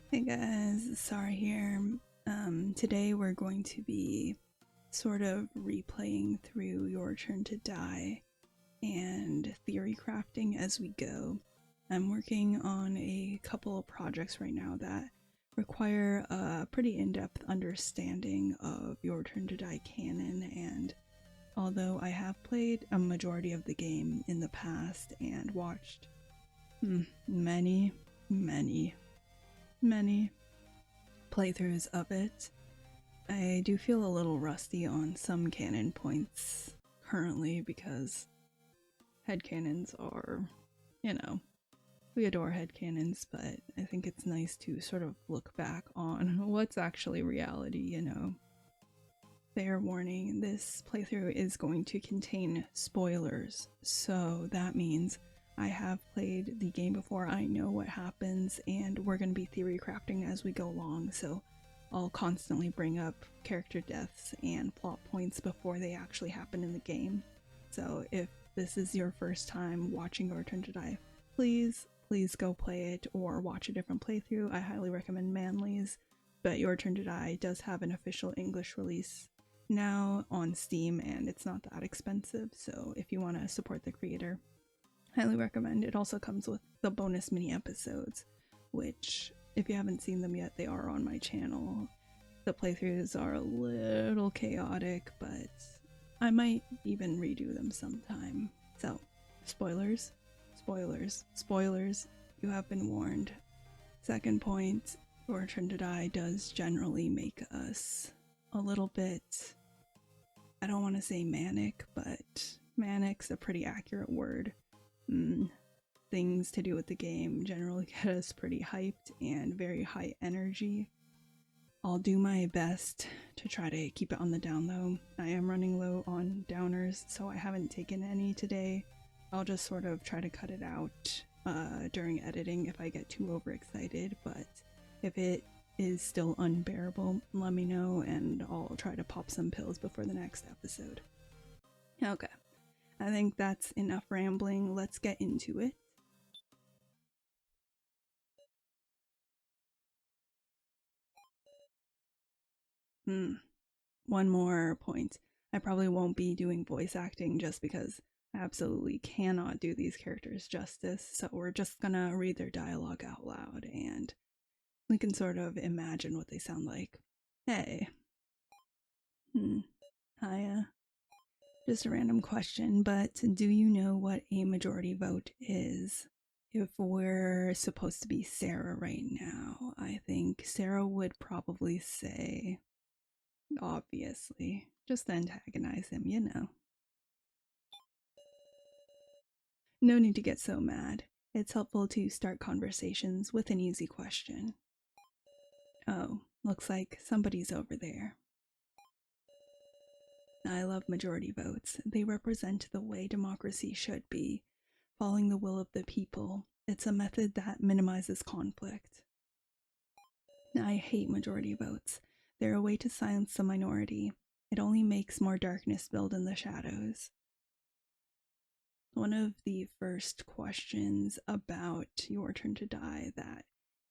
Hey guys, Sara here. Today we're going to be sort of replaying through Your Turn to Die and theory crafting as we go. I'm working on a couple of projects right now that require a pretty in-depth understanding of Your Turn to Die canon, and although I have played a majority of the game in the past and watched many playthroughs of it, I do feel a little rusty on some canon points currently because headcanons are, we adore headcanons, but I think it's nice to sort of look back on what's actually reality, Fair warning, this playthrough is going to contain spoilers, so that means I have played the game before, I know what happens, and we're going to be theory crafting as we go along, so I'll constantly bring up character deaths and plot points before they actually happen in the game. So if this is your first time watching Your Turn to Die, please go play it or watch a different playthrough. I highly recommend Manly's, but Your Turn to Die does have an official English release now on Steam, and it's not that expensive, so if you want to support the creator, highly recommend. It also comes with the bonus mini episodes, which, if you haven't seen them yet, they are on my channel. The playthroughs are a little chaotic, but I might even redo them sometime. So, spoilers, you have been warned. Second point, Your Turn to Die does generally make us a little bit, I don't want to say manic, but manic's a pretty accurate word. Things to do with the game generally get us pretty hyped and very high energy. I'll do my best to try to keep it on the down low. I am running low on downers, so I haven't taken any today. I'll just sort of try to cut it out during editing if I get too overexcited, but if it is still unbearable, let me know and I'll try to pop some pills before the next episode. Okay, I think that's enough rambling. Let's get into it. One more point. I probably won't be doing voice acting just because I absolutely cannot do these characters justice, so we're just gonna read their dialogue out loud and we can sort of imagine what they sound like. Hey. Hiya. Just a random question, but do you know what a majority vote is? If we're supposed to be Sara right now, I think Sara would probably say, obviously, just antagonize him, No need to get so mad. It's helpful to start conversations with an easy question. Oh, looks like somebody's over there. I love majority votes. They represent the way democracy should be, following the will of the people. It's a method that minimizes conflict. I hate majority votes. They're a way to silence the minority. It only makes more darkness build in the shadows. One of the first questions about Your Turn to Die that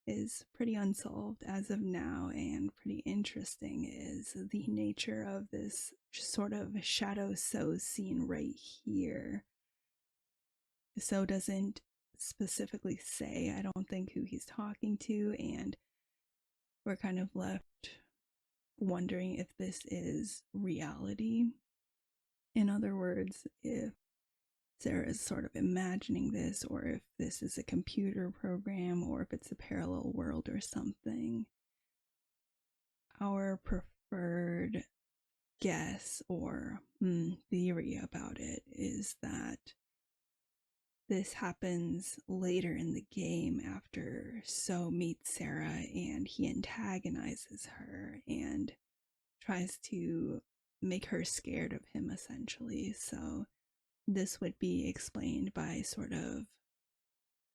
is pretty unsolved as of now and pretty interesting is the nature of this sort of shadow So scene right here. So doesn't specifically say, I don't think, who he's talking to, and we're kind of left wondering if this is reality. In other words, if Sara is sort of imagining this, or if this is a computer program, or if it's a parallel world or something. Our preferred guess or theory about it is that this happens later in the game after So meets Sara and he antagonizes her and tries to make her scared of him, essentially. So this would be explained by sort of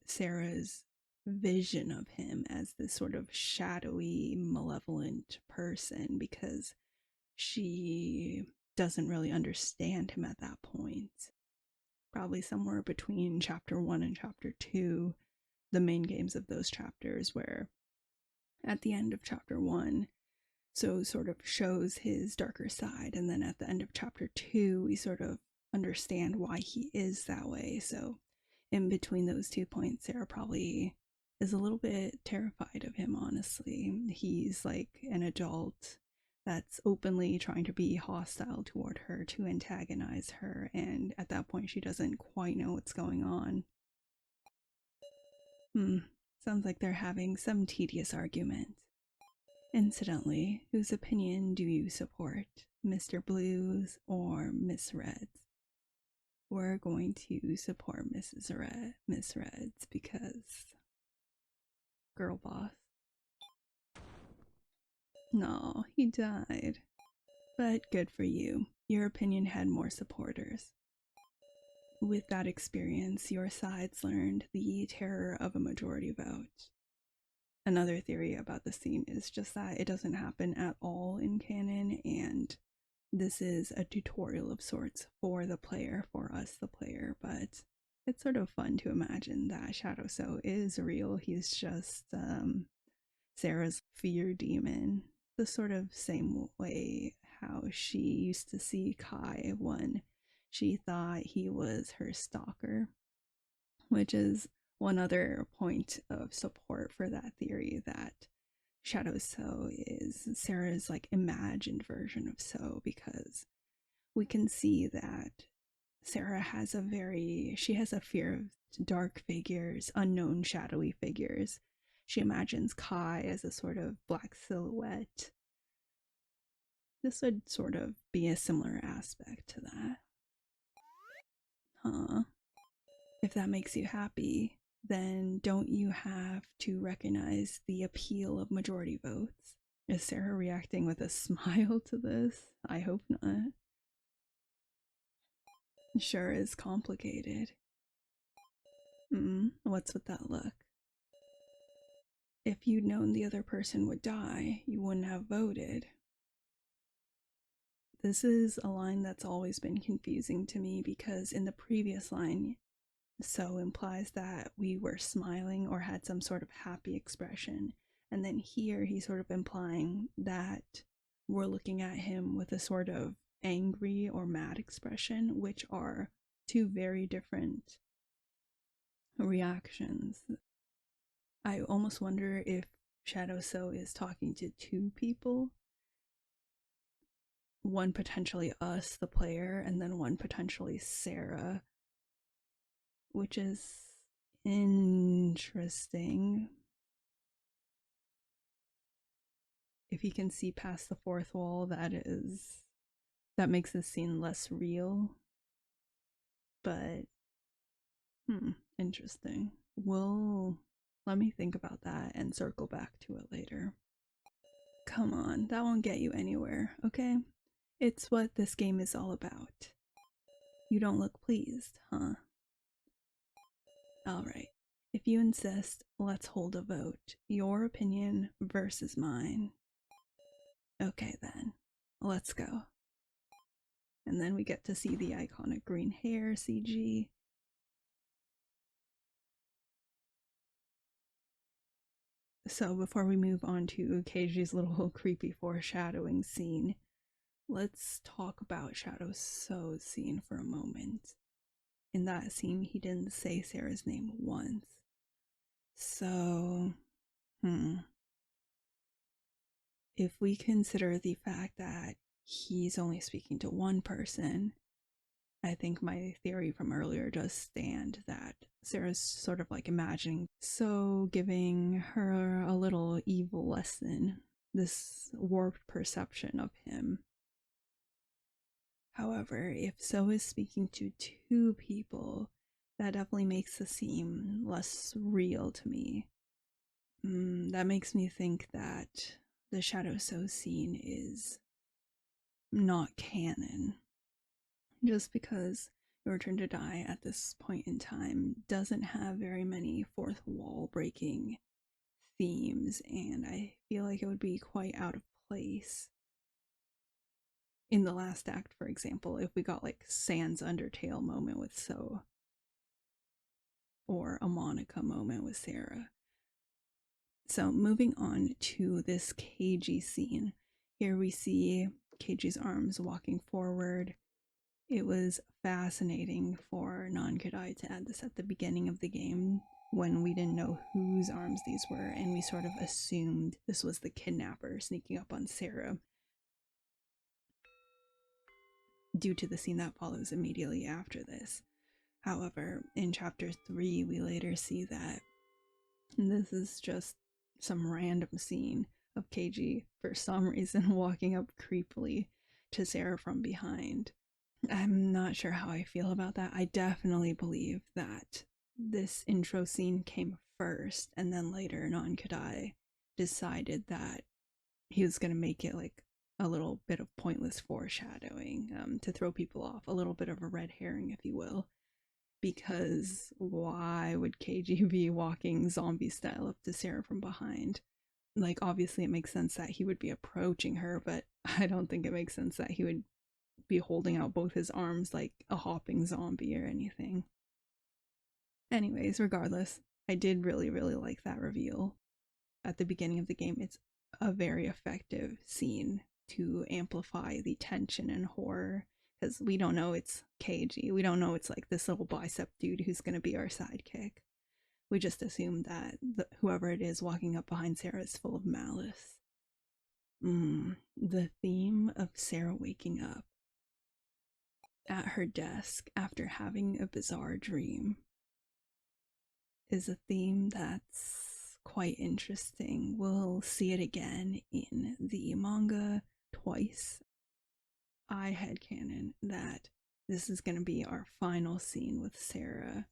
Sara's vision of him as this sort of shadowy, malevolent person, because she doesn't really understand him at that point. Probably somewhere between chapter 1 and chapter 2, the main games of those chapters, where at the end of chapter 1. So sort of shows his darker side, and then at the end of chapter 2 we sort of understand why he is that way. So in between those 2 points, Sara probably is a little bit terrified of him, honestly. He's like an adult that's openly trying to be hostile toward her, to antagonize her, and at that point she doesn't quite know what's going on. Sounds like they're having some tedious argument. Incidentally, whose opinion do you support, Mr. Blue's or Miss Red's? We're going to support Miss Red's, because girl boss. No, he died. But good for you. Your opinion had more supporters. With that experience, your sides learned the terror of a majority vote. Another theory about the scene is just that it doesn't happen at all in canon, and this is a tutorial of sorts for the player, for us, the player, but it's sort of fun to imagine that Shadow So is real. He's just Sara's fear demon, the sort of same way how she used to see Kai when she thought he was her stalker, which is one other point of support for that theory, that Shadow So is Sara's like imagined version of So, because we can see that Sara has she has a fear of dark figures, unknown shadowy figures. She imagines Kai as a sort of black silhouette. This would sort of be a similar aspect to that. Huh. If that makes you happy, then don't you have to recognize the appeal of majority votes? Is Sara reacting with a smile to this? I hope not. Sure is complicated. What's with that look? If you'd known the other person would die, you wouldn't have voted. This is a line that's always been confusing to me, because in the previous line, So implies that we were smiling or had some sort of happy expression. And then here he's sort of implying that we're looking at him with a sort of angry or mad expression, which are two very different reactions. I almost wonder if Shadow So is talking to two people. One potentially us, the player, and then one potentially Sara, which is interesting. If you can see past the fourth wall, that makes this scene less real. But interesting. Let me think about that and circle back to it later. Come on, that won't get you anywhere, okay? It's what this game is all about. You don't look pleased, huh? Alright, if you insist, let's hold a vote. Your opinion versus mine. Okay then, let's go. And then we get to see the iconic green hair CG. So before we move on to Keiji's little creepy foreshadowing scene, let's talk about Shadow So's scene for a moment. In that scene, he didn't say Sara's name once. So, if we consider the fact that he's only speaking to one person, I think my theory from earlier does stand, that Sara's sort of like imagining So giving her a little evil lesson, this warped perception of him. However, if So is speaking to two people, that definitely makes the scene less real to me. That makes me think that the Shadow So scene is not canon. Just because Your Turn to Die at this point in time doesn't have very many fourth wall breaking themes, and I feel like it would be quite out of place in the last act, for example, if we got like Sans Undertale moment with So, or a Monica moment with Sara. So moving on to this Keiji scene. Here we see Keiji's arms walking forward. It was fascinating for non-Kodai to add this at the beginning of the game when we didn't know whose arms these were, and we sort of assumed this was the kidnapper sneaking up on Sara due to the scene that follows immediately after this. However, in chapter 3, we later see that this is just some random scene of Keiji, for some reason, walking up creepily to Sara from behind. I'm not sure how I feel about that. I definitely believe that this intro scene came first, and then later Non-Kodai decided that he was going to make it like a little bit of pointless foreshadowing, to throw people off, a little bit of a red herring, if you will. Because why would Keiji be walking zombie style up to Sara from behind? Like, obviously, it makes sense that he would be approaching her, but I don't think it makes sense that he would be holding out both his arms like a hopping zombie or anything. Anyways, regardless, I did really, really like that reveal at the beginning of the game. It's a very effective scene to amplify the tension and horror, because we don't know it's Keiji. We don't know it's like this little bicep dude who's going to be our sidekick. We just assume that whoever it is walking up behind Sara is full of malice. The theme of Sara waking up at her desk after having a bizarre dream is a theme that's quite interesting. We'll see it again in the manga twice. I headcanon that this is going to be our final scene with Sara.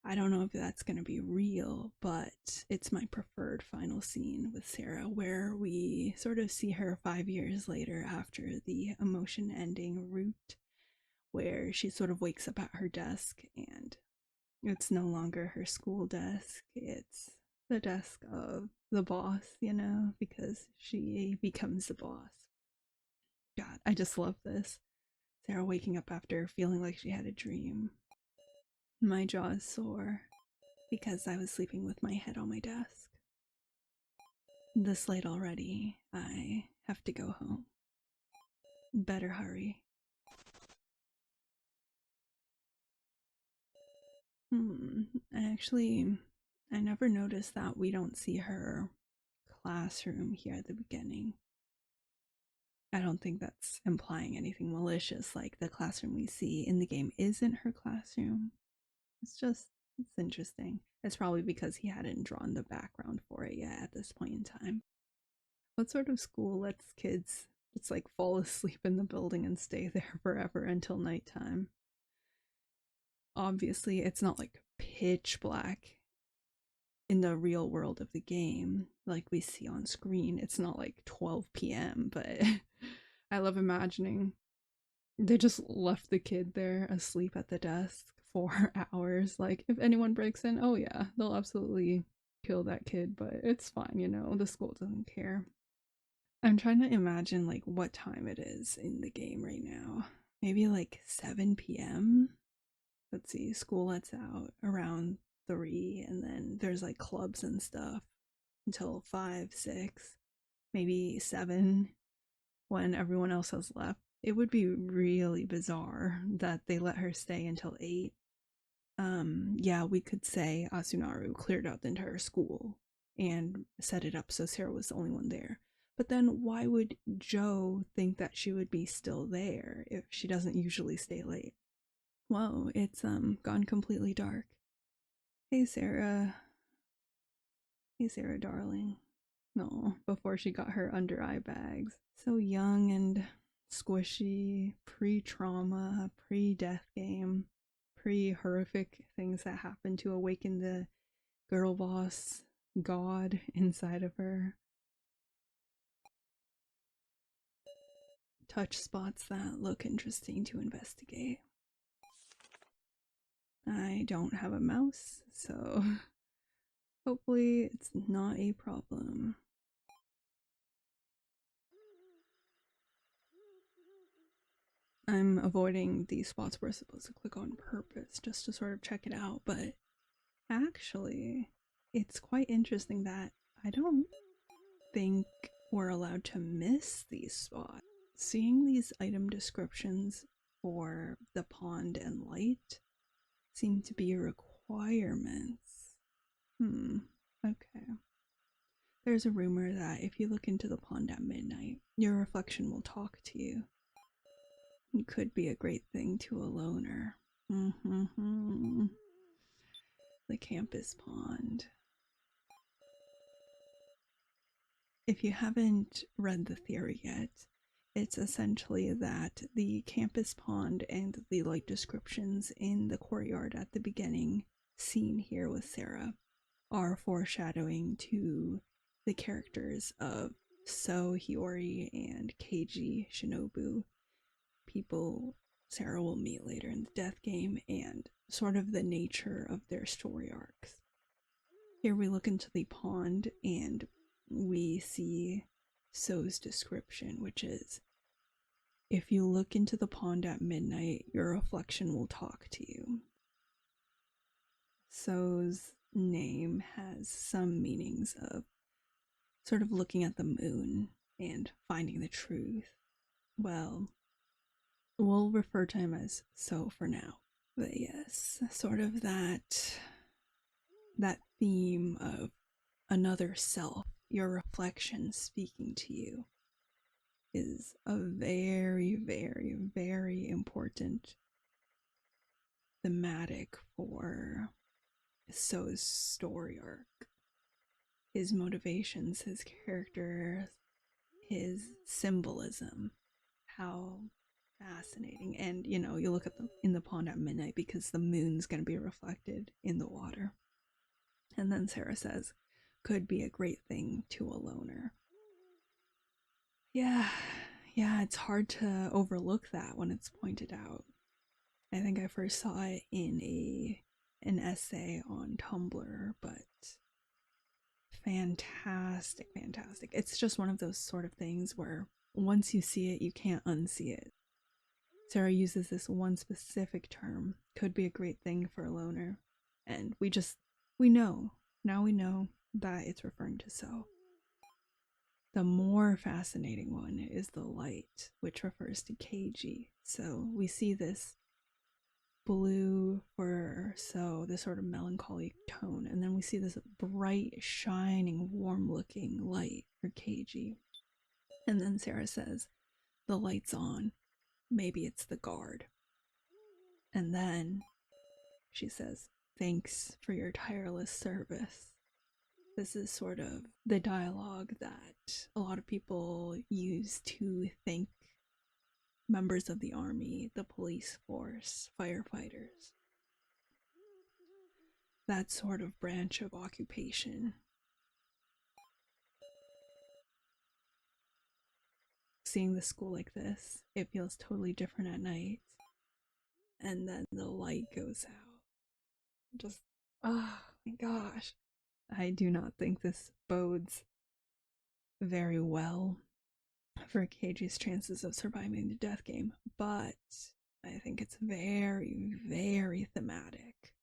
I don't know if that's going to be real, but it's my preferred final scene with Sara, where we sort of see her 5 years later after the emotion ending route, where she sort of wakes up at her desk and it's no longer her school desk, it's the desk of the boss, you know, because she becomes the boss. God, I just love this. Sara waking up after feeling like she had a dream. My jaw is sore because I was sleeping with my head on my desk. This late already, I have to go home. Better hurry. Actually, I never noticed that we don't see her classroom here at the beginning. I don't think that's implying anything malicious, like the classroom we see in the game isn't her classroom. It's interesting. It's probably because he hadn't drawn the background for it yet at this point in time. What sort of school lets kids just like fall asleep in the building and stay there forever until nighttime? Obviously, it's not like pitch black in the real world of the game like we see on screen. It's not like 12 p.m., but I love imagining they just left the kid there asleep at the desk for hours. Like, if anyone breaks in, oh yeah, they'll absolutely kill that kid, but it's fine, you know, the school doesn't care. I'm trying to imagine like what time it is in the game right now. Maybe like 7 p.m. Let's see, school lets out around 3, and then there's like clubs and stuff until 5, 6, maybe 7 when everyone else has left. It would be really bizarre that they let her stay until 8. Yeah, we could say Asunaru cleared out the entire school and set it up so Sara was the only one there. But then why would Joe think that she would be still there if she doesn't usually stay late? Whoa, it's gone completely dark. Hey Sara. Hey Sara, darling. No, before she got her under eye bags. So young and squishy, pre-trauma, pre-death game, pre-horrific things that happened to awaken the girl boss god inside of her. Touch spots that look interesting to investigate. I don't have a mouse, so hopefully it's not a problem. I'm avoiding the spots we're supposed to click on purpose just to sort of check it out, but actually, it's quite interesting that I don't think we're allowed to miss these spots. Seeing these item descriptions for the pond and light seem to be requirements. Okay. There's a rumor that if you look into the pond at midnight, your reflection will talk to you. It could be a great thing to a loner. The campus pond. If you haven't read the theory yet, it's essentially that the campus pond and the light descriptions in the courtyard at the beginning scene here with Sara are foreshadowing to the characters of So Hiyori and Keiji Shinobu, people Sara will meet later in the death game, and sort of the nature of their story arcs. Here we look into the pond and we see So's description, which is, if you look into the pond at midnight, your reflection will talk to you. So's name has some meanings of sort of looking at the moon and finding the truth. Well, we'll refer to him as So for now. But yes, sort of that theme of another self, your reflection speaking to you, is a very, very, very important thematic for So's story arc. His motivations, his character, his symbolism, how fascinating. And you look at them in the pond at midnight because the moon's going to be reflected in the water. And then Sara says, could be a great thing to a loner. Yeah, it's hard to overlook that when it's pointed out. I think I first saw it in an essay on Tumblr, but fantastic. It's just one of those sort of things where once you see it, you can't unsee it. Sara uses this one specific term, could be a great thing for a loner, and we know that it's referring to So. The more fascinating one is the light, which refers to Keiji. So we see this blue for So, this sort of melancholy tone, and then we see this bright, shining, warm-looking light for Keiji. And then Sara says, the light's on. Maybe it's the guard. And then she says, thanks for your tireless service. This is sort of the dialogue that a lot of people use to thank members of the army, the police force, firefighters. That sort of branch of occupation. Seeing the school like this, it feels totally different at night. And then the light goes out. Just, oh my gosh. I do not think this bodes very well for Keiji's chances of surviving the death game, but I think it's very, very thematic.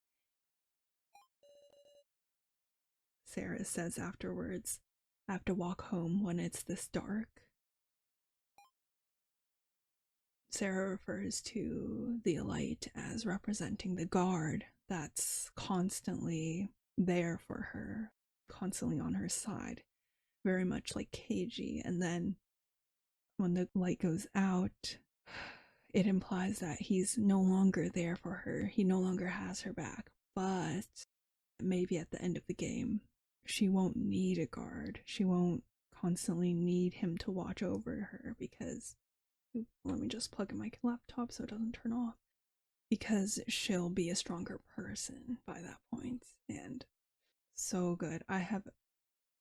Sara says afterwards, I have to walk home when it's this dark. Sara refers to the light as representing the guard that's constantly there for her, constantly on her side, very much like Keiji. And then when the light goes out, it implies that he's no longer there for her. He no longer has her back. But maybe at the end of the game, she won't need a guard. She won't constantly need him to watch over her because, let me just plug in my laptop so it doesn't turn off, because she'll be a stronger person by that point. And so good. I have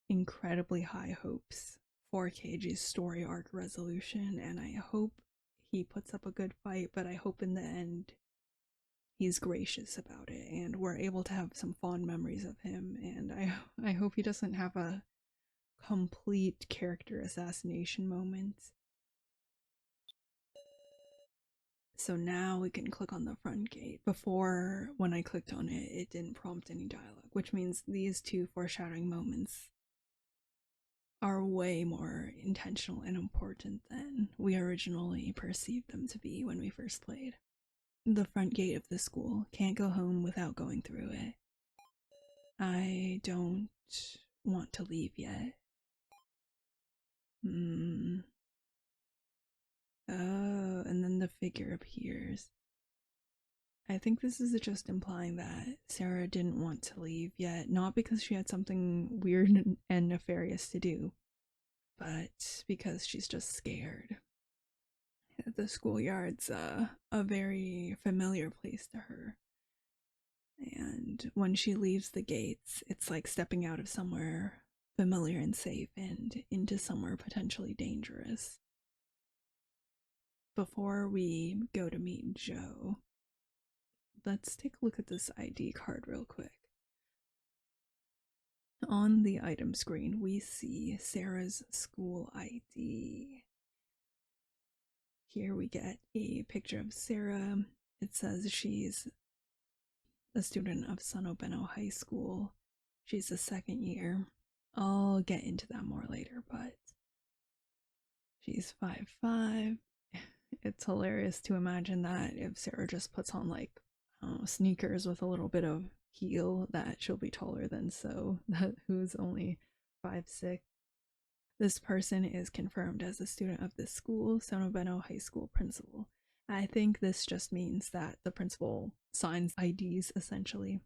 incredibly high hopes for Keiji's story arc resolution, and I hope he puts up a good fight, but I hope in the end he's gracious about it and we're able to have some fond memories of him. And I hope he doesn't have a complete character assassination moment. So now we can click on the front gate. Before, when I clicked on it, it didn't prompt any dialogue, which means these two foreshadowing moments are way more intentional and important than we originally perceived them to be when we first played. The front gate of the school, can't go home without going through it. I don't want to leave yet. Oh, and then the figure appears. I think this is just implying that Sara didn't want to leave yet, not because she had something weird and nefarious to do, but because she's just scared. The schoolyard's a very familiar place to her. And when she leaves the gates, it's like stepping out of somewhere familiar and safe and into somewhere potentially dangerous. Before we go to meet Joe, let's take a look at this ID card real quick. On the item screen, we see Sara's school ID. Here we get a picture of Sara. It says she's a student of Sonobeno High School. She's a second year. I'll get into that more later, but she's 5'5". It's hilarious to imagine that if Sara just puts on like sneakers with a little bit of heel, that she'll be taller than who's only 5'6". This person is confirmed as a student of this school, Sonobeno High School principal. I think this just means that the principal signs IDs essentially.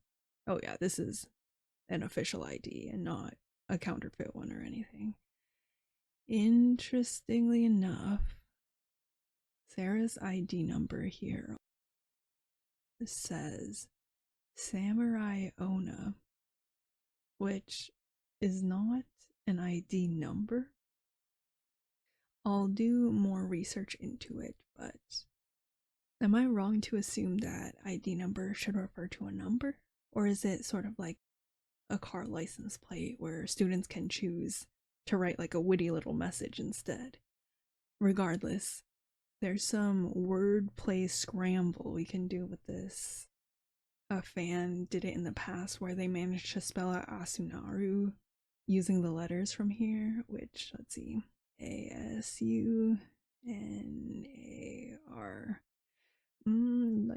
Oh yeah, this is an official ID and not a counterfeit one or anything. Interestingly enough, Sara's ID number here says Samurai Ona, which is not an ID number. I'll do more research into it, but am I wrong to assume that ID number should refer to a number? Or is it sort of like a car license plate where students can choose to write like a witty little message instead? Regardless, there's some wordplay scramble we can do with this. A fan did it in the past where they managed to spell out Asunaru using the letters from here, which, let's see, ASUNAR.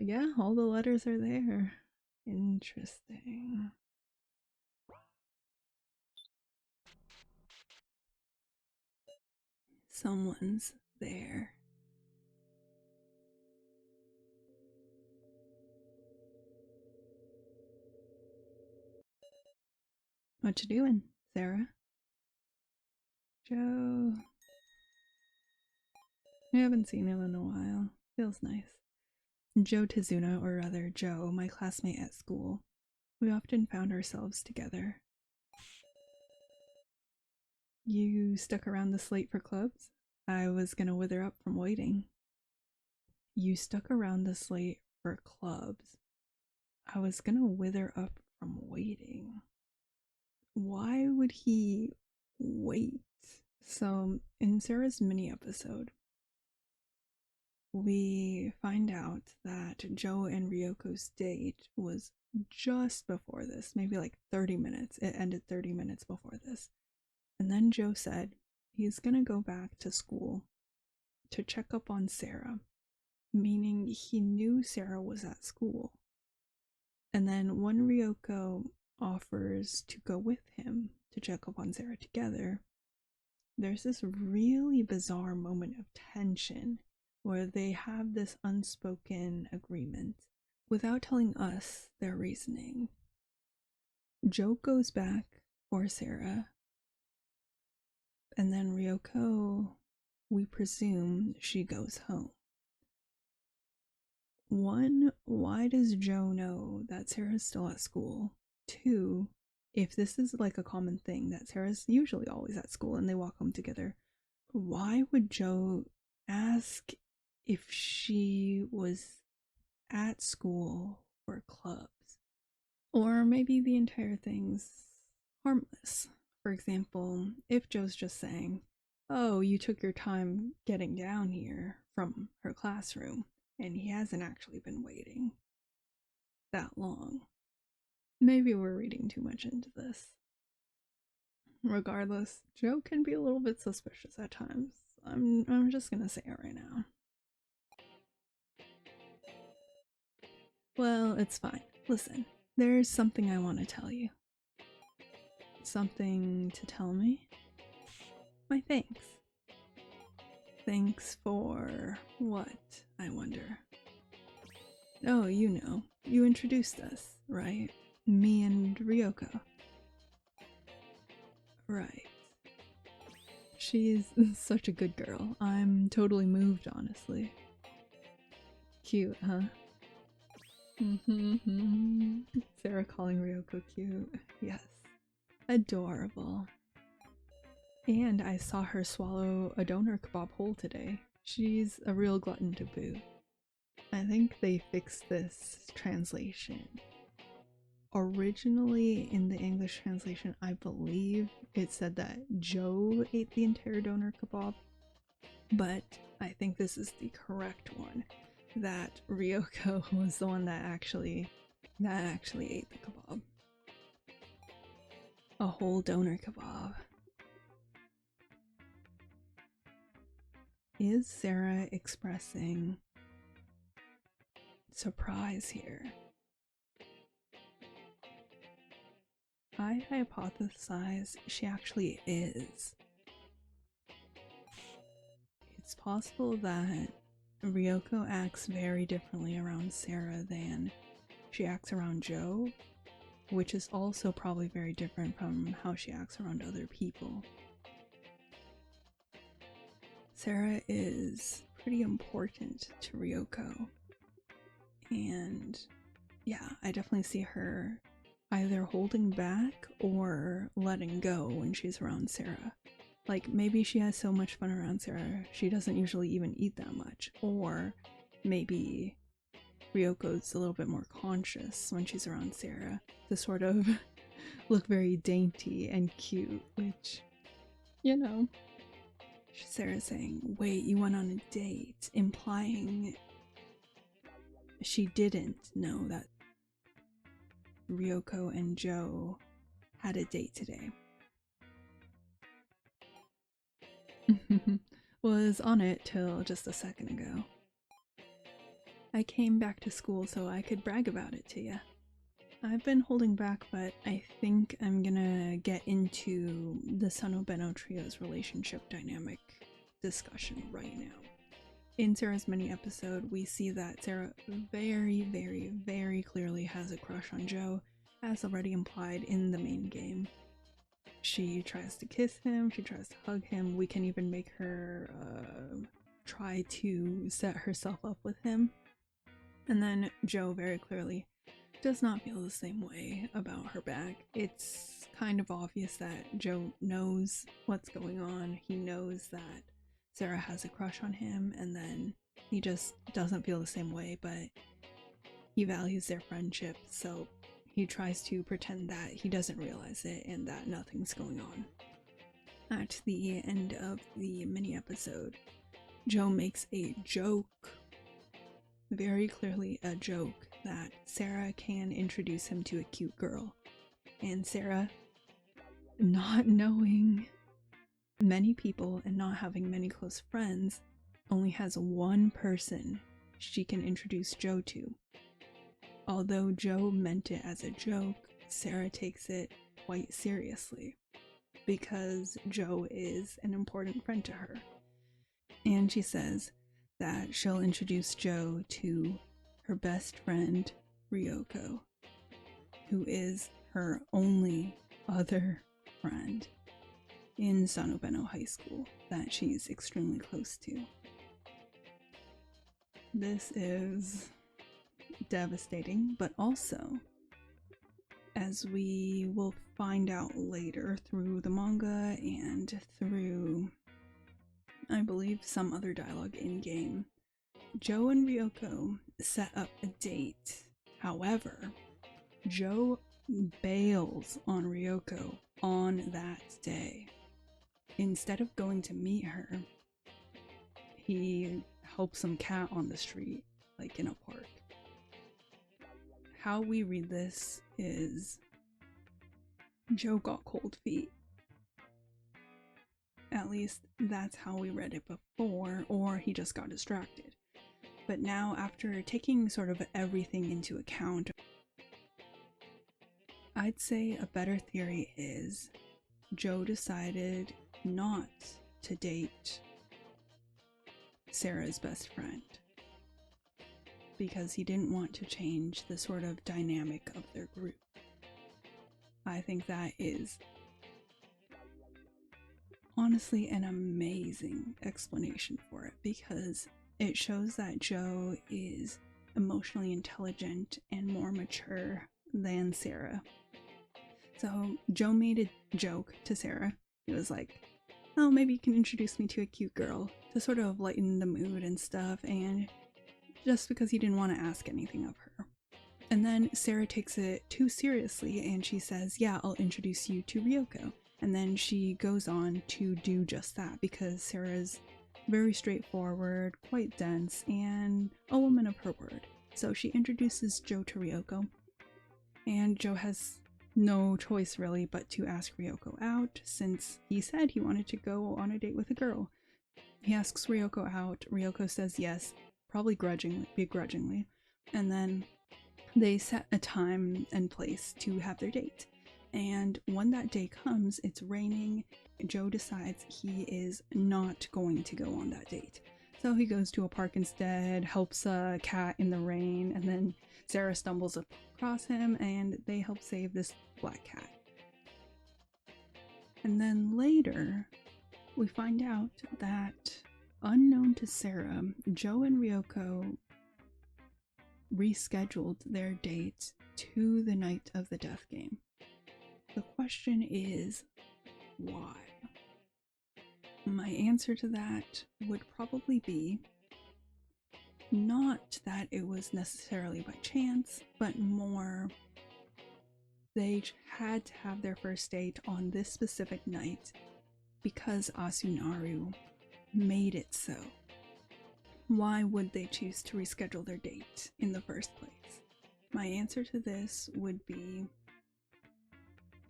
Yeah, all the letters are there. Interesting. Someone's there. What you doing, Sara? Joe. I haven't seen him in a while. Feels nice. Joe Tizuna, or rather Joe, my classmate at school. We often found ourselves together. You stuck around this late for clubs? I was gonna wither up from waiting. You stuck around this late for clubs? I was gonna wither up from waiting. Why would he wait? So, in Sara's mini episode, we find out that Joe and Ryoko's date was just before this, maybe like 30 minutes. It ended 30 minutes before this. And then Joe said he's gonna go back to school to check up on Sara, meaning he knew Sara was at school. And then when Ryoko offers to go with him to check up on Sara together, there's this really bizarre moment of tension where they have this unspoken agreement without telling us their reasoning. Joe goes back for Sara, and then Ryoko, we presume she goes home. One, why does Joe know that Sara's still at school? Two, if this is like a common thing that Sara's usually always at school and they walk home together, why would Joe ask if she was at school for clubs? Or maybe the entire thing's harmless. For example, if Joe's just saying, oh, you took your time getting down here from her classroom, and he hasn't actually been waiting that long. Maybe we're reading too much into this. Regardless, Joe can be a little bit suspicious at times. I'm just gonna say it right now. Well, it's fine. Listen, there's something I want to tell you. Something to tell me? My thanks. Thanks for what, I wonder? Oh, you know. You introduced us, right? Me and Ryoko. Right. She's such a good girl. I'm totally moved, honestly. Cute, huh? Sara calling Ryoko cute. Yes. Adorable. And I saw her swallow a doner kebab whole today. She's a real glutton to boot. I think they fixed this translation. Originally, in the English translation, I believe it said that Joe ate the entire doner kebab, but I think this is the correct one, that Ryoko was the one that actually ate the kebab. A whole doner kebab. Is Sara expressing surprise here? I hypothesize she actually is. It's possible that Ryoko acts very differently around Sara than she acts around Joe, which is also probably very different from how she acts around other people. Sara is pretty important to Ryoko, and yeah, I definitely see her either holding back or letting go when she's around Sara. Like, maybe she has so much fun around Sara, she doesn't usually even eat that much. Or maybe Ryoko's a little bit more conscious when she's around Sara to sort of look very dainty and cute, which, you know. Sara's saying, wait, you went on a date, implying she didn't know that Ryoko and Joe had a date today. Was on it till just a second ago. I came back to school so I could brag about it to you. I've been holding back, but I think I'm gonna get into the Sanobeno trio's relationship dynamic discussion right now. In Sara's mini episode, we see that Sara very, very, very clearly has a crush on Joe, as already implied in the main game. She tries to kiss him, she tries to hug him, we can even make her try to set herself up with him. And then Joe very clearly does not feel the same way about her back. It's kind of obvious that Joe knows what's going on. He knows that Sara has a crush on him, and then he just doesn't feel the same way, but he values their friendship, so he tries to pretend that he doesn't realize it and that nothing's going on. At the end of the mini episode, Joe makes a joke, very clearly a joke, that Sara can introduce him to a cute girl. And Sara, not knowing many people and not having many close friends, only has one person she can introduce Joe to. Although Joe meant it as a joke, Sara takes it quite seriously because Joe is an important friend to her. And she says that she'll introduce Joe to her best friend, Ryoko, who is her only other friend in Sanobeno High School that she's extremely close to. This is devastating, but also, as we will find out later through the manga and through, I believe, some other dialogue in-game, Joe and Ryoko set up a date. However, Joe bails on Ryoko on that day. Instead of going to meet her, he helps some cat on the street, like in a park. How we read this is Joe got cold feet. At least that's how we read it before, or he just got distracted. But now, after taking sort of everything into account, I'd say a better theory is Joe decided not to date Sara's best friend because he didn't want to change the sort of dynamic of their group. I think that is honestly an amazing explanation for it, because it shows that Joe is emotionally intelligent and more mature than Sara. So Joe made a joke to Sara. He was like, oh, maybe you can introduce me to a cute girl, to sort of lighten the mood and stuff, and just because he didn't want to ask anything of her. And then Sara takes it too seriously and she says, yeah, I'll introduce you to Ryoko. And then she goes on to do just that, because Sara's very straightforward, quite dense, and a woman of her word. So she introduces Joe to Ryoko, and Joe has no choice really but to ask Ryoko out, since he said he wanted to go on a date with a girl. He asks Ryoko out, Ryoko says yes, probably begrudgingly, and then they set a time and place to have their date. And when that day comes, it's raining. Joe decides he is not going to go on that date. So he goes to a park instead, helps a cat in the rain, and then Sara stumbles across him and they help save this black cat. And then later, we find out that, unknown to Sara, Joe and Ryoko rescheduled their date to the night of the death game. The question is, why? My answer to that would probably be not that it was necessarily by chance, but more they had to have their first date on this specific night because Asunaru made it so. Why would they choose to reschedule their date in the first place? My answer to this would be,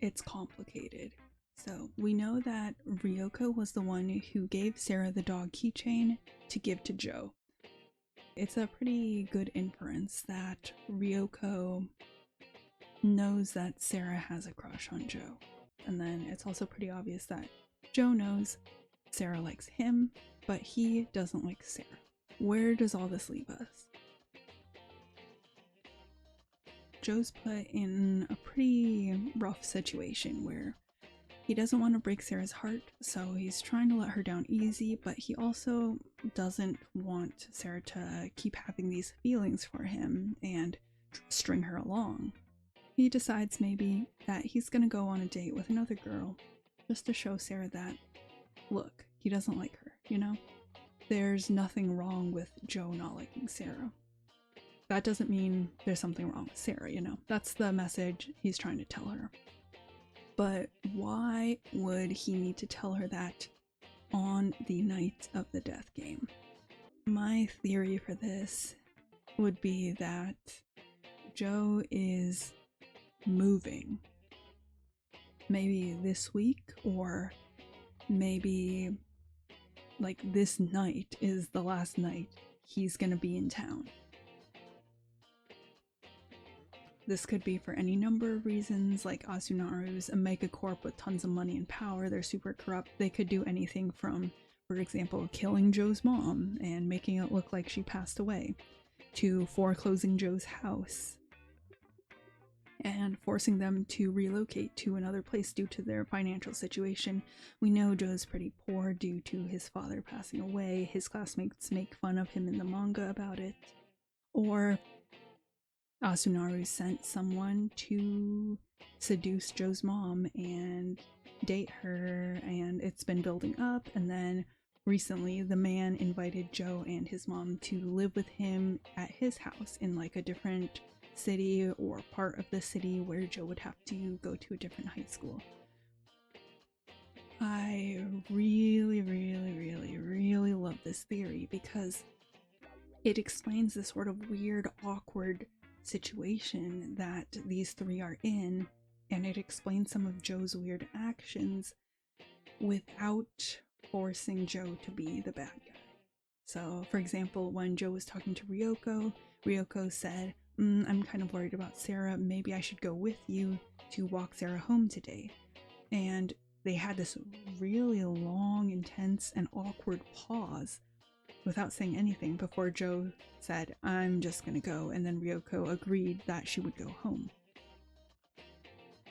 it's complicated. So we know that Ryoko was the one who gave Sara the dog keychain to give to Joe. It's a pretty good inference that Ryoko knows that Sara has a crush on Joe. And then it's also pretty obvious that Joe knows Sara likes him, but he doesn't like Sara. Where does all this leave us? Joe's put in a pretty rough situation where he doesn't want to break Sara's heart, so he's trying to let her down easy, but he also doesn't want Sara to keep having these feelings for him and string her along. He decides maybe that he's gonna go on a date with another girl just to show Sara that, look, he doesn't like her, you know? There's nothing wrong with Joe not liking Sara. That doesn't mean there's something wrong with Sara, you know? That's the message he's trying to tell her. But why would he need to tell her that on the night of the death game? My theory for this would be that Joe is moving. Maybe this week, or maybe like this night is the last night he's gonna be in town. This could be for any number of reasons, like Asunaru's a megacorp with tons of money and power, they're super corrupt. They could do anything from, for example, killing Joe's mom and making it look like she passed away, to foreclosing Joe's house and forcing them to relocate to another place due to their financial situation. We know Joe's pretty poor due to his father passing away. His classmates make fun of him in the manga about it. Or Asunaru sent someone to seduce Joe's mom and date her, and it's been building up, and then recently the man invited Joe and his mom to live with him at his house in like a different city or part of the city where Joe would have to go to a different high school. I really love this theory because it explains this sort of weird, awkward situation that these three are in, and it explains some of Joe's weird actions without forcing Joe to be the bad guy. So, for example, when Joe was talking to Ryoko, Ryoko said, I'm kind of worried about Sara. Maybe I should go with you to walk Sara home today. And they had this really long, intense, and awkward pause without saying anything before Joe said, I'm just gonna go. And then Ryoko agreed that she would go home.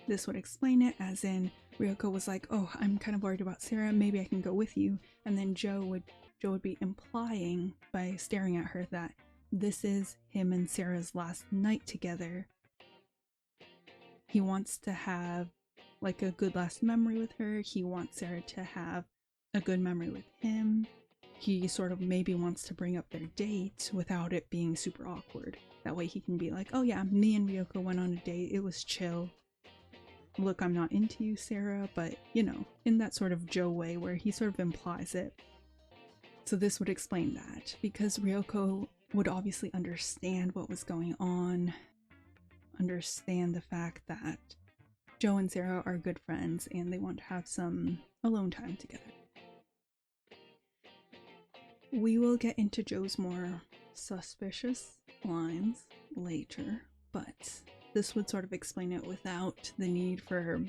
This would explain it, as in Ryoko was like, oh, I'm kind of worried about Sara, maybe I can go with you. And then Joe would be implying by staring at her that this is him and Sara's last night together. He wants to have like a good last memory with her. He wants Sara to have a good memory with him. He sort of maybe wants to bring up their date without it being super awkward. That way he can be like, oh yeah, me and Ryoko went on a date, it was chill. Look, I'm not into you, Sara, but, you know, in that sort of Joe way where he sort of implies it. So this would explain that, because Ryoko would obviously understand what was going on, understand the fact that Joe and Sara are good friends and they want to have some alone time together. We will get into Joe's more suspicious lines later, but this would sort of explain it without the need for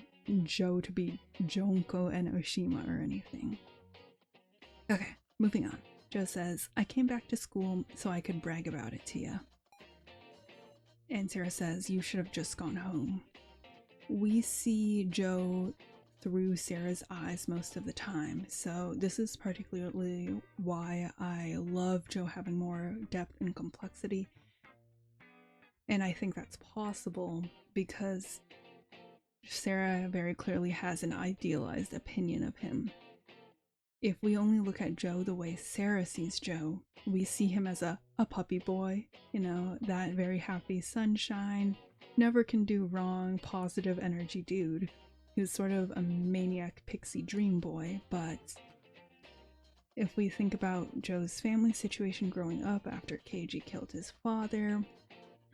Joe to be Jonko and Oshima or anything. Okay, moving on. Joe says, I came back to school so I could brag about it to you. And Sara says, you should have just gone home. We see Joe through Sara's eyes most of the time, so this is particularly why I love Joe having more depth and complexity. And I think that's possible because Sara very clearly has an idealized opinion of him. If we only look at Joe the way Sara sees Joe, we see him as a puppy boy, you know, that very happy sunshine, never can do wrong, positive energy dude who's sort of a maniac pixie dream boy. But if we think about Joe's family situation growing up after Keiji killed his father,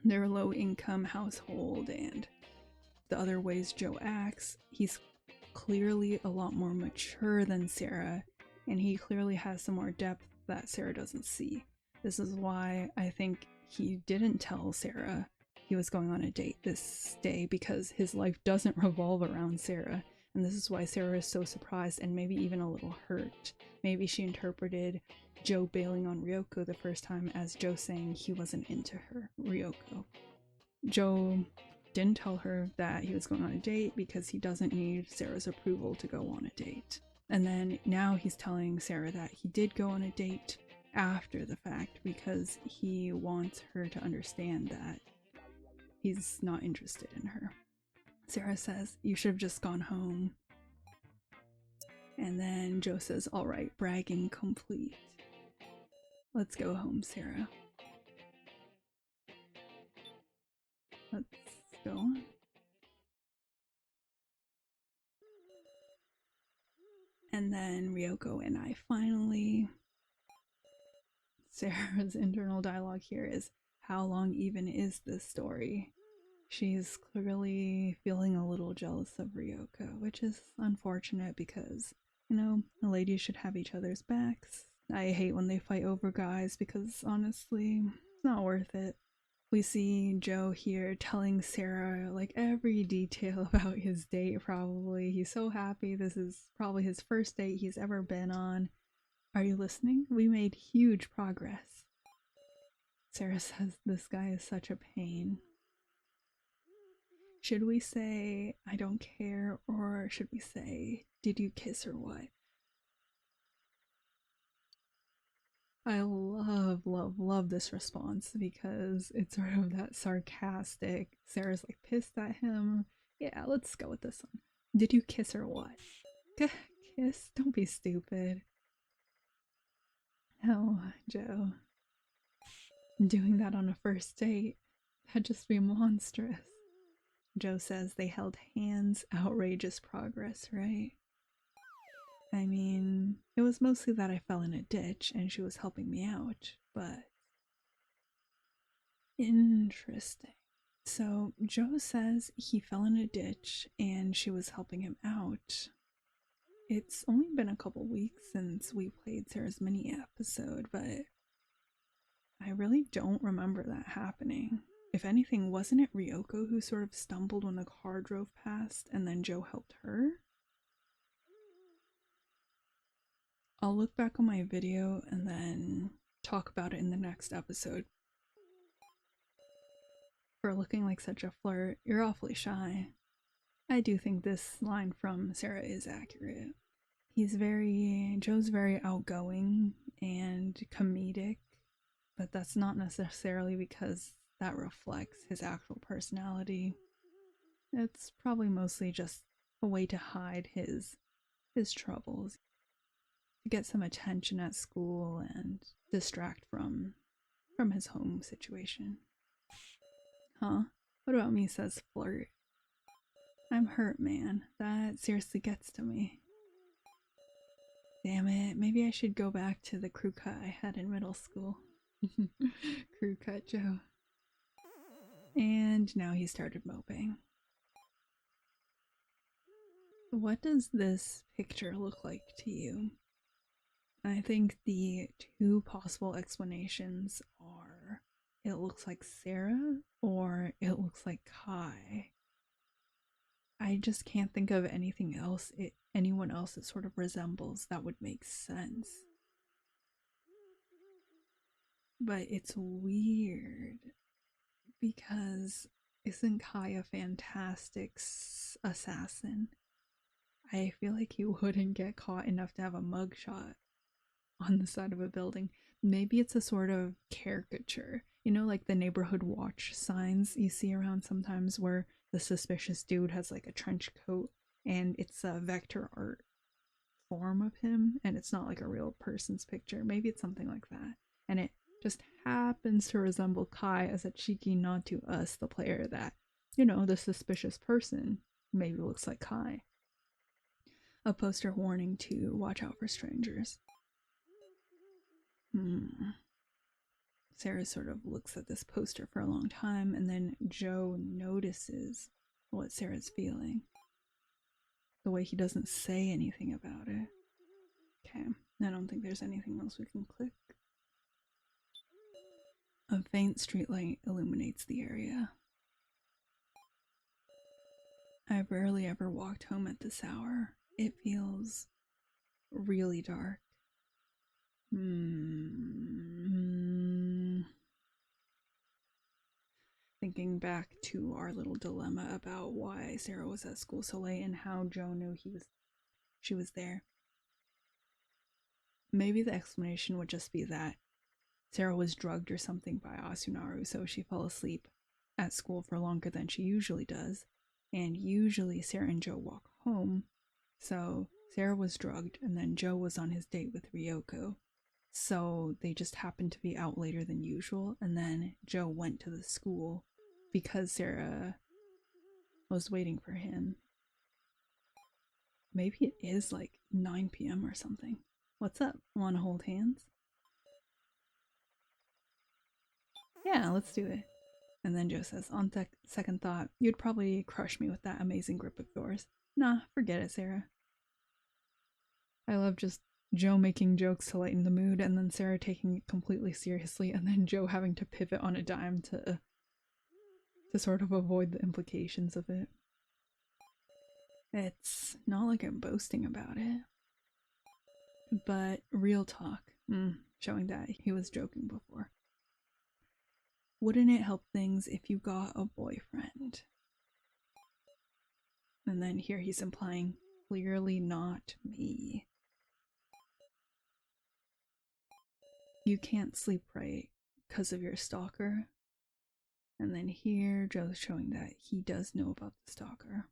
their low-income household, and the other ways Joe acts, he's clearly a lot more mature than Sara, and he clearly has some more depth that Sara doesn't see. This is why I think he didn't tell Sara he was going on a date this day, because his life doesn't revolve around Sara, and this is why Sara is so surprised and maybe even a little hurt. Maybe she interpreted Joe bailing on Ryoko the first time as Joe saying he wasn't into her, Ryoko. Joe didn't tell her that he was going on a date because he doesn't need Sara's approval to go on a date. And then now he's telling Sara that he did go on a date after the fact because he wants her to understand that he's not interested in her. Sara says, you should have just gone home. And then Joe says, all right, bragging complete. Let's go home, Sara. Let's go. And then Ryoko and I finally... Sara's internal dialogue here is, how long even is this story? She's clearly feeling a little jealous of Ryoko, which is unfortunate because, you know, the ladies should have each other's backs. I hate when they fight over guys because, honestly, it's not worth it. We see Joe here telling Sara, like, every detail about his date, probably. He's so happy. This is probably his first date he's ever been on. Are you listening? We made huge progress. Sara says this guy is such a pain. Should we say, I don't care, or should we say, did you kiss or what? I love this response because it's sort of that sarcastic. Sara's like pissed at him. Yeah, let's go with this one. Did you kiss or what? Kiss? Don't be stupid. Oh, Joe. Doing that on a first date? That'd just be monstrous. Joe says they held hands. Outrageous progress, right? I mean, it was mostly that I fell in a ditch and she was helping me out, but... Interesting. So, Joe says he fell in a ditch and she was helping him out. It's only been a couple weeks since we played Sara's mini episode, but I really don't remember that happening. If anything, wasn't it Ryoko who sort of stumbled when a car drove past and then Joe helped her? I'll look back on my video and then talk about it in the next episode. For looking like such a flirt, you're awfully shy. I do think this line from Sara is accurate. Joe's very outgoing and comedic, but that's not necessarily because that reflects his actual personality. It's probably mostly just a way to hide his troubles, to get some attention at school and distract from his home situation. Huh? What about me says flirt? I'm hurt, man. That seriously gets to me. Damn it, maybe I should go back to the crew cut I had in middle school. Crew cut Joe. And now he started moping. What does this picture look like to you? I think the two possible explanations are it looks like Sara or it looks like Kai. I just can't think of anything else, anyone else it sort of resembles that would make sense. But it's weird because isn't Kai a fantastic assassin? I feel like he wouldn't get caught enough to have a mugshot on the side of a building. Maybe it's a sort of caricature, you know, like the neighborhood watch signs you see around sometimes where the suspicious dude has like a trench coat and it's a vector art form of him and it's not like a real person's picture. Maybe it's something like that, and it just happens to resemble Kai as a cheeky nod to us, the player, that, you know, the suspicious person maybe looks like Kai. A poster warning to watch out for strangers. Sara sort of looks at this poster for a long time, and then Joe notices what Sara's feeling. The way he doesn't say anything about it. Okay, I don't think there's anything else we can click. A faint streetlight illuminates the area. I've rarely ever walked home at this hour. It feels really dark. Thinking back to our little dilemma about why Sara was at school so late and how Joe knew she was there. Maybe the explanation would just be that Sara was drugged or something by Asunaru, so she fell asleep at school for longer than she usually does. And usually Sara and Joe walk home, so Sara was drugged and then Joe was on his date with Ryoko. So they just happened to be out later than usual, and then Joe went to the school because Sara was waiting for him. Maybe it is like 9 p.m. or something. What's up? Want to hold hands? Yeah, let's do it. And then Joe says, on second thought, you'd probably crush me with that amazing grip of yours. Nah, forget it, Sara. I love just Joe making jokes to lighten the mood, and then Sara taking it completely seriously, and then Joe having to pivot on a dime to sort of avoid the implications of it. It's not like I'm boasting about it, but real talk, showing that he was joking before. Wouldn't it help things if you got a boyfriend? And then here he's implying, clearly not me. You can't sleep right because of your stalker. And then here Joe's showing that he does know about the stalker.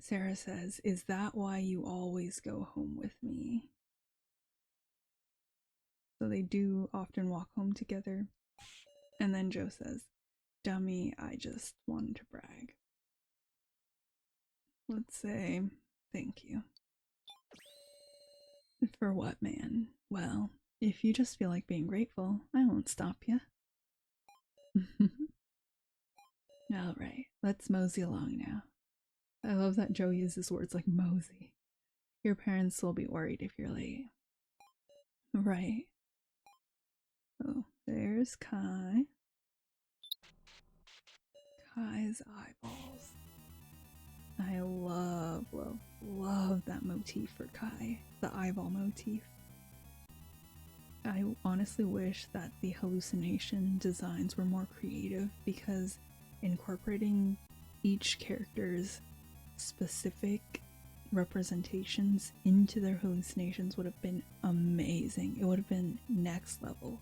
Sara says, is that why you always go home with me? So they do often walk home together. And then Joe says, dummy, I just wanted to brag. Let's say, thank you. For what, man? Well, if you just feel like being grateful, I won't stop you. Alright, let's mosey along now. I love that Joe uses words like mosey. Your parents will be worried if you're late. Right. Oh, there's Kai. Kai's eyeballs. I love that motif for Kai. The eyeball motif. I honestly wish that the hallucination designs were more creative, because incorporating each character's specific representations into their hallucinations would have been amazing. It would have been next level.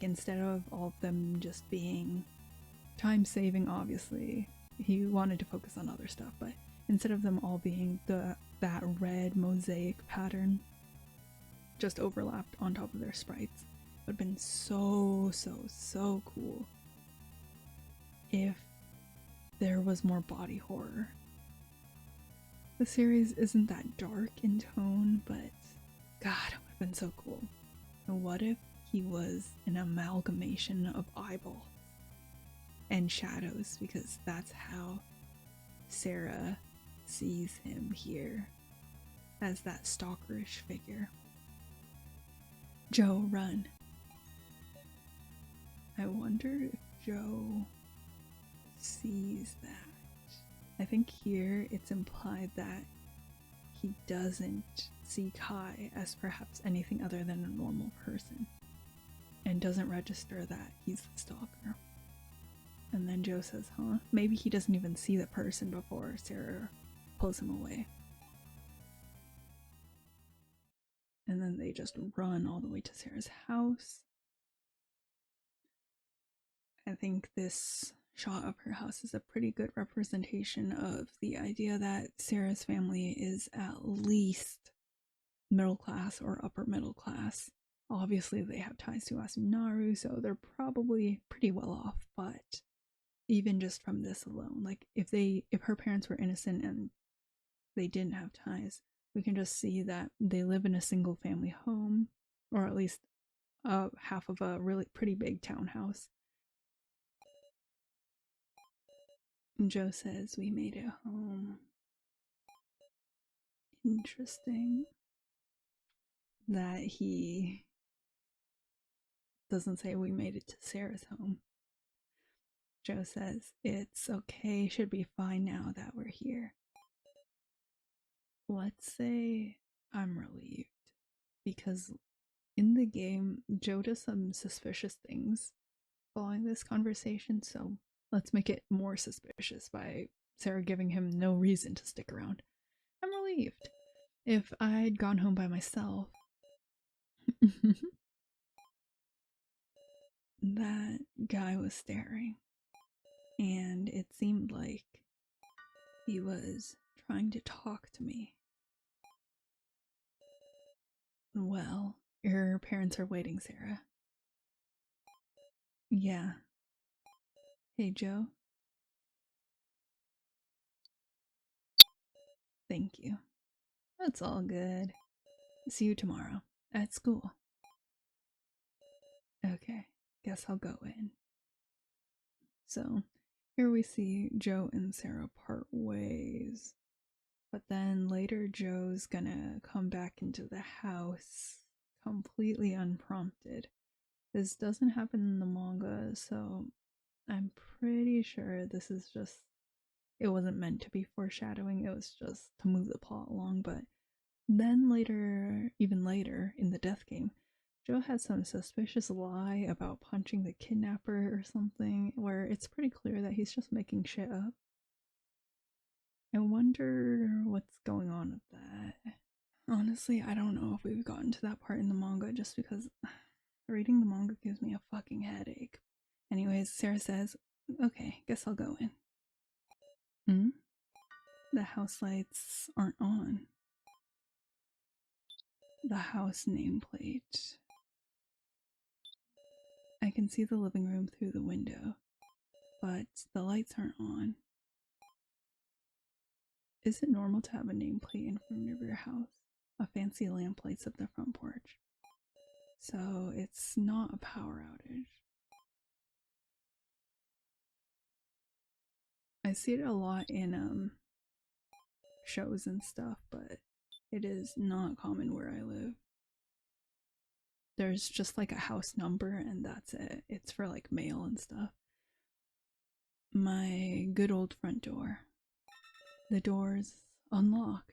Instead of all of them just being time saving, obviously he wanted to focus on other stuff, but instead of them all being that red mosaic pattern just overlapped on top of their sprites, it would have been so cool if there was more body horror. The series isn't that dark in tone, but God, it would have been so cool. And what if he was an amalgamation of eyeballs and shadows, because that's how Sara sees him here, as that stalkerish figure. Joe, run. I wonder if Joe sees that. I think here it's implied that he doesn't see Kai as perhaps anything other than a normal person, and doesn't register that he's the stalker. And then Joe says, huh? Maybe he doesn't even see the person before Sara pulls him away. And then they just run all the way to Sara's house. I think this shot of her house is a pretty good representation of the idea that Sara's family is at least middle class or upper middle class. Obviously they have ties to Asunaru, so they're probably pretty well off, but even just from this alone, like if her parents were innocent and they didn't have ties, we can just see that they live in a single family home, or at least half of a really pretty big townhouse. And Joe says, we made it home. Interesting that he doesn't say we made it to Sara's home. Joe says, it's okay, should be fine now that we're here. Let's say I'm relieved, because in the game, Joe does some suspicious things following this conversation, so let's make it more suspicious by Sara giving him no reason to stick around. I'm relieved. If I'd gone home by myself, that guy was staring, and it seemed like he was trying to talk to me. Well, your parents are waiting, Sara. Yeah. Hey, Joe. Thank you. That's all good. See you tomorrow at school. Okay, guess I'll go in. So here we see Joe and Sara part ways. But then later Joe's gonna come back into the house completely unprompted. This doesn't happen in the manga, so I'm pretty sure this is just, it wasn't meant to be foreshadowing, it was just to move the plot along. But then later, even later in the death game, Joe has some suspicious lie about punching the kidnapper or something, where it's pretty clear that he's just making shit up. I wonder what's going on with that. Honestly, I don't know if we've gotten to that part in the manga, just because reading the manga gives me a fucking headache. Anyways, Sara says, okay, guess I'll go in. The house lights aren't on. The house nameplate. I can see the living room through the window, but the lights aren't on. Is it normal to have a nameplate in front of your house? A fancy lamp lights up the front porch. So it's not a power outage. I see it a lot in shows and stuff, but it is not common where I live. There's just like a house number and that's it. It's for like mail and stuff. My good old front door. The door's unlocked.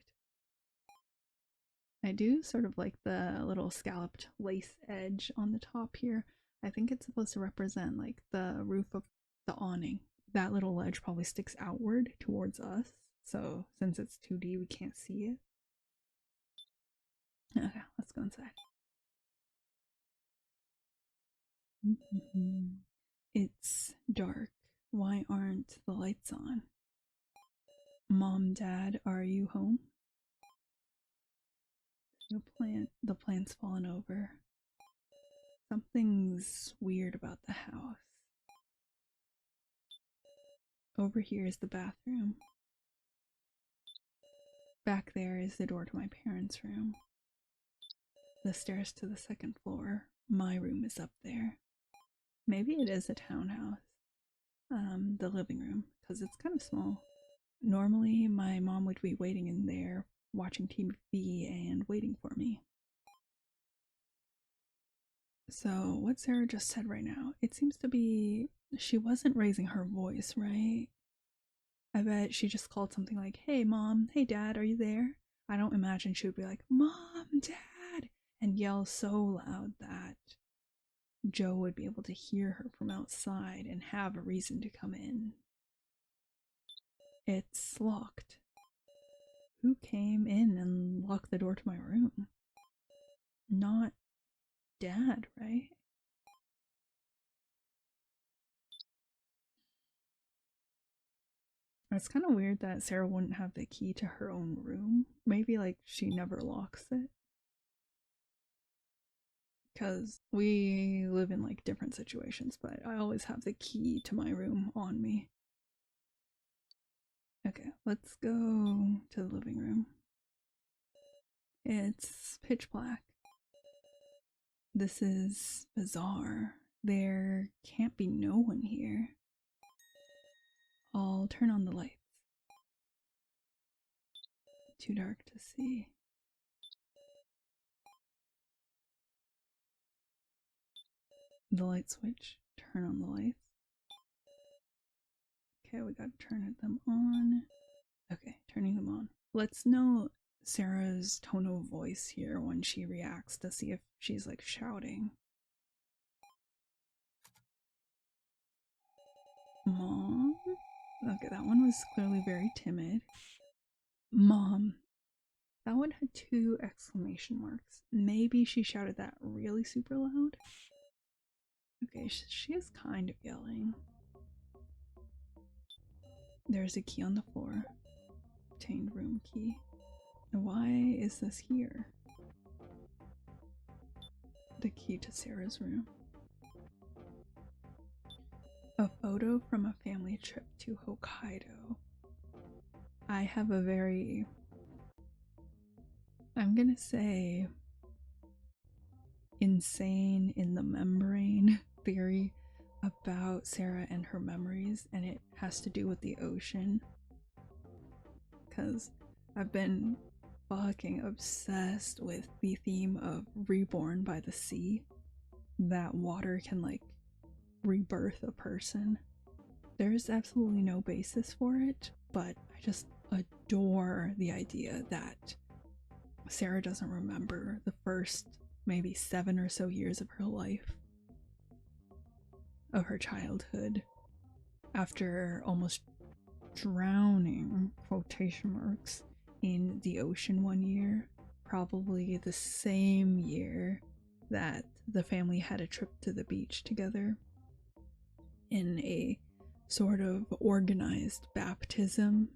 I do sort of like the little scalloped lace edge on the top here. I think it's supposed to represent like the roof of the awning. That little ledge probably sticks outward towards us. So since it's 2D, we can't see it. Okay, let's go inside. It's dark. Why aren't the lights on? Mom, Dad, are you home? The plant's fallen over. Something's weird about the house. Over here is the bathroom. Back there is the door to my parents' room. The stairs to the second floor. My room is up there. Maybe it is a townhouse. The living room, because it's kind of small. Normally, my mom would be waiting in there, watching TV and waiting for me. So, what Sara just said right now, it seems to be she wasn't raising her voice, right? I bet she just called something like, hey mom, hey dad, are you there? I don't imagine she would be like, Mom, Dad, and yell so loud that Joe would be able to hear her from outside and have a reason to come in. It's locked. Who came in and locked the door to my room? Not Dad, right? It's kind of weird that Sara wouldn't have the key to her own room. Maybe like she never locks it. Because we live in like different situations, but I always have the key to my room on me. Okay, let's go to the living room. It's pitch black. This is bizarre. There can't be no one here. I'll turn on the lights. Too dark to see. The light switch. Turn on the lights. Okay, we gotta turn them on. Okay, turning them on. Let's note Sara's tone of voice here when she reacts to see if she's like shouting. Mom? Okay, that one was clearly very timid. Mom. That one had 2 exclamation marks. Maybe she shouted that really super loud. Okay, she is kind of yelling. There's a key on the floor. Obtained room key. Why is this here? The key to Sara's room. A photo from a family trip to Hokkaido. I have a very, I'm gonna say, insane in the membrane theory about Sara and her memories, and it has to do with the ocean. Because I've been fucking obsessed with the theme of reborn by the sea. That water can like rebirth a person. There's absolutely no basis for it, but I just adore the idea that Sara doesn't remember the first maybe 7 or so years of her life, of her childhood, after almost drowning, quotation marks, in the ocean one year, probably the same year that the family had a trip to the beach together in a sort of organized baptism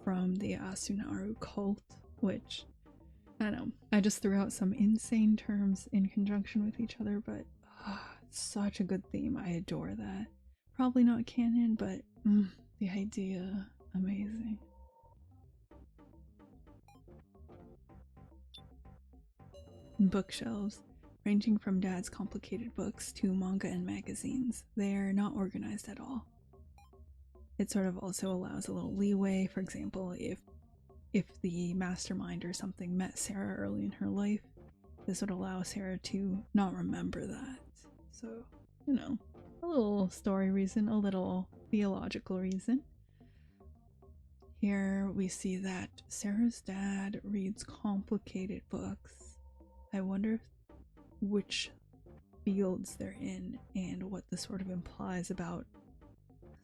from the Asunaru cult, which, I don't know, I just threw out some insane terms in conjunction with each other, but it's such a good theme. I adore that. Probably not canon, but the idea, amazing. Bookshelves, ranging from Dad's complicated books to manga and magazines. They're not organized at all. it sort of also allows a little leeway. For example, if the mastermind or something met Sara early in her life, this would allow Sara to not remember that. So, you know, a little story reason, a little theological reason. Here we see that Sara's dad reads complicated books. I wonder which fields they're in and what this sort of implies about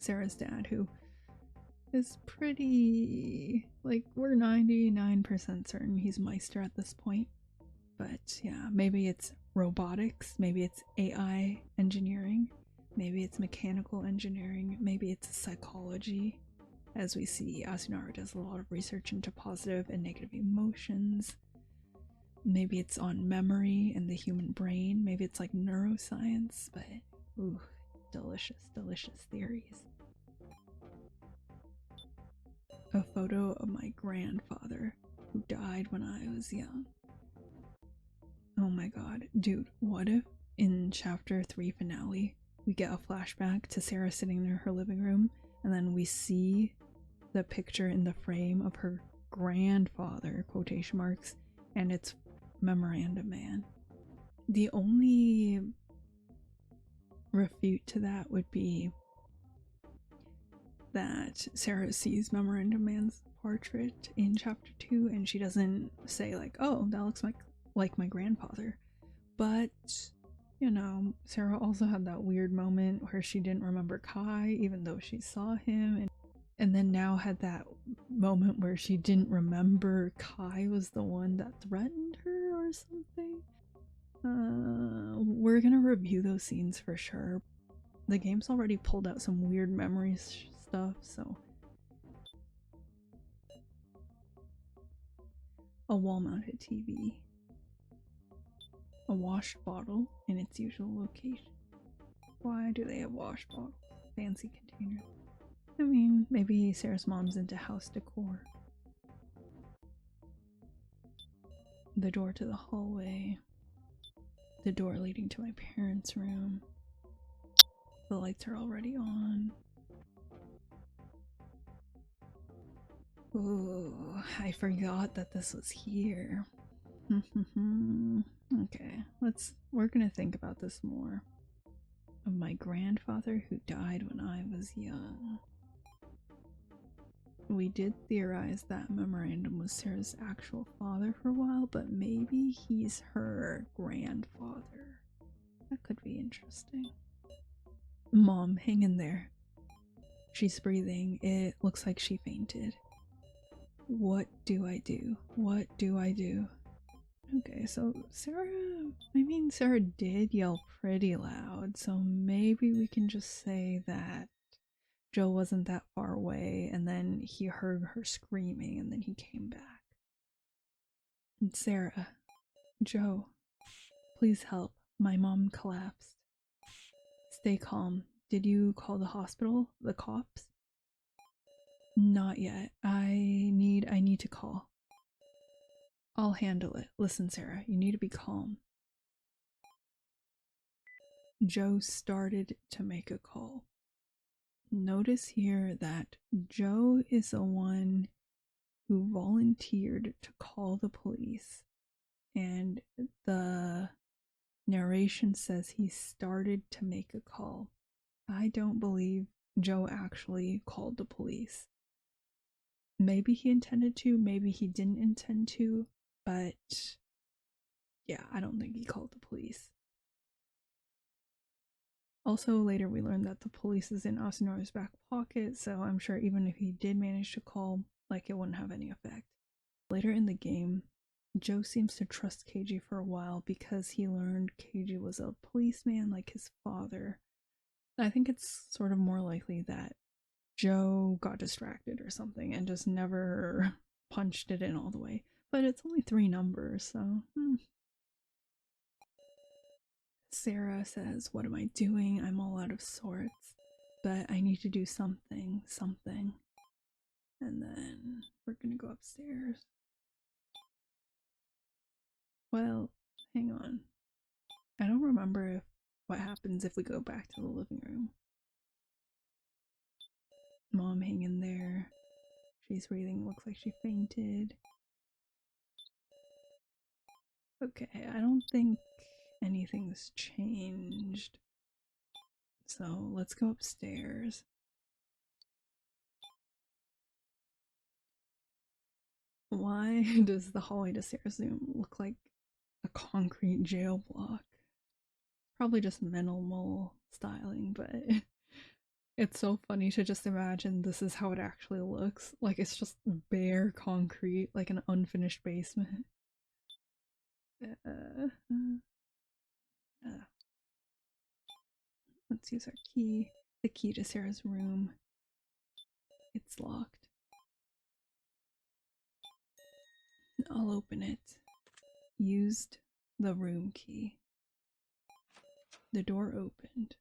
Sara's dad, who is pretty, like, we're 99% certain he's Meister at this point. But yeah, maybe it's robotics, maybe it's AI engineering, maybe it's mechanical engineering, maybe it's psychology. As we see, Asunara does a lot of research into positive and negative emotions. Maybe it's on memory and the human brain. Maybe it's like neuroscience, but ooh, delicious, delicious theories. A photo of my grandfather who died when I was young. Oh my god, dude, what if in chapter 3 finale we get a flashback to Sara sitting in her living room and then we see the picture in the frame of her grandfather, quotation marks, and it's Memorandum Man. The only refute to that would be that Sara sees Memorandum Man's portrait in chapter 2 and she doesn't say like, oh, that looks like my grandfather. But, you know, Sara also had that weird moment where she didn't remember Kai even though she saw him, and then now had that moment where she didn't remember Kai was the one that threatened her or something. We're gonna review those scenes for sure. The game's already pulled out some weird memory stuff, so. A wall-mounted TV. A wash bottle in its usual location. Why do they have wash bottles? Fancy containers. I mean, maybe Sara's mom's into house decor. The door to the hallway. The door leading to my parents' room. The lights are already on. Ooh, I forgot that this was here. Okay, we're gonna think about this more. Of my grandfather who died when I was young. We did theorize that Memorandum was Sara's actual father for a while, but maybe he's her grandfather. That could be interesting. Mom, hang in there. She's breathing. It looks like she fainted. What do I do? What do I do? Okay, so Sara did yell pretty loud, so maybe we can just say that Joe wasn't that far away and then he heard her screaming and then he came back. And Sara, Joe, please help. My mom collapsed. Stay calm. Did you call the hospital? The cops? Not yet. I need to call. I'll handle it. Listen, Sara, you need to be calm. Joe started to make a call. Notice here that Joe is the one who volunteered to call the police, and the narration says he started to make a call. I don't believe Joe actually called the police. Maybe he intended to, maybe he didn't intend to, but yeah, I don't think he called the police. Also, later we learned that the police is in Asunara's back pocket, so I'm sure even if he did manage to call, like, it wouldn't have any effect. Later in the game, Joe seems to trust Keiji for a while because he learned Keiji was a policeman like his father. I think it's sort of more likely that Joe got distracted or something and just never punched it in all the way. But it's only 3 numbers, so Sara says, what am I doing? I'm all out of sorts, but I need to do something. And then we're gonna go upstairs. Well, hang on. I don't remember what happens if we go back to the living room. Mom hanging there. She's breathing, looks like she fainted. Okay, I don't think anything's changed. So let's go upstairs. Why does the hallway to Sarah's room look like a concrete jail block? Probably just minimal styling, but it's so funny to just imagine this is how it actually looks. Like it's just bare concrete, like an unfinished basement. Let's use our key. The key to Sarah's room. It's locked. I'll open it. Used the room key. The door opened.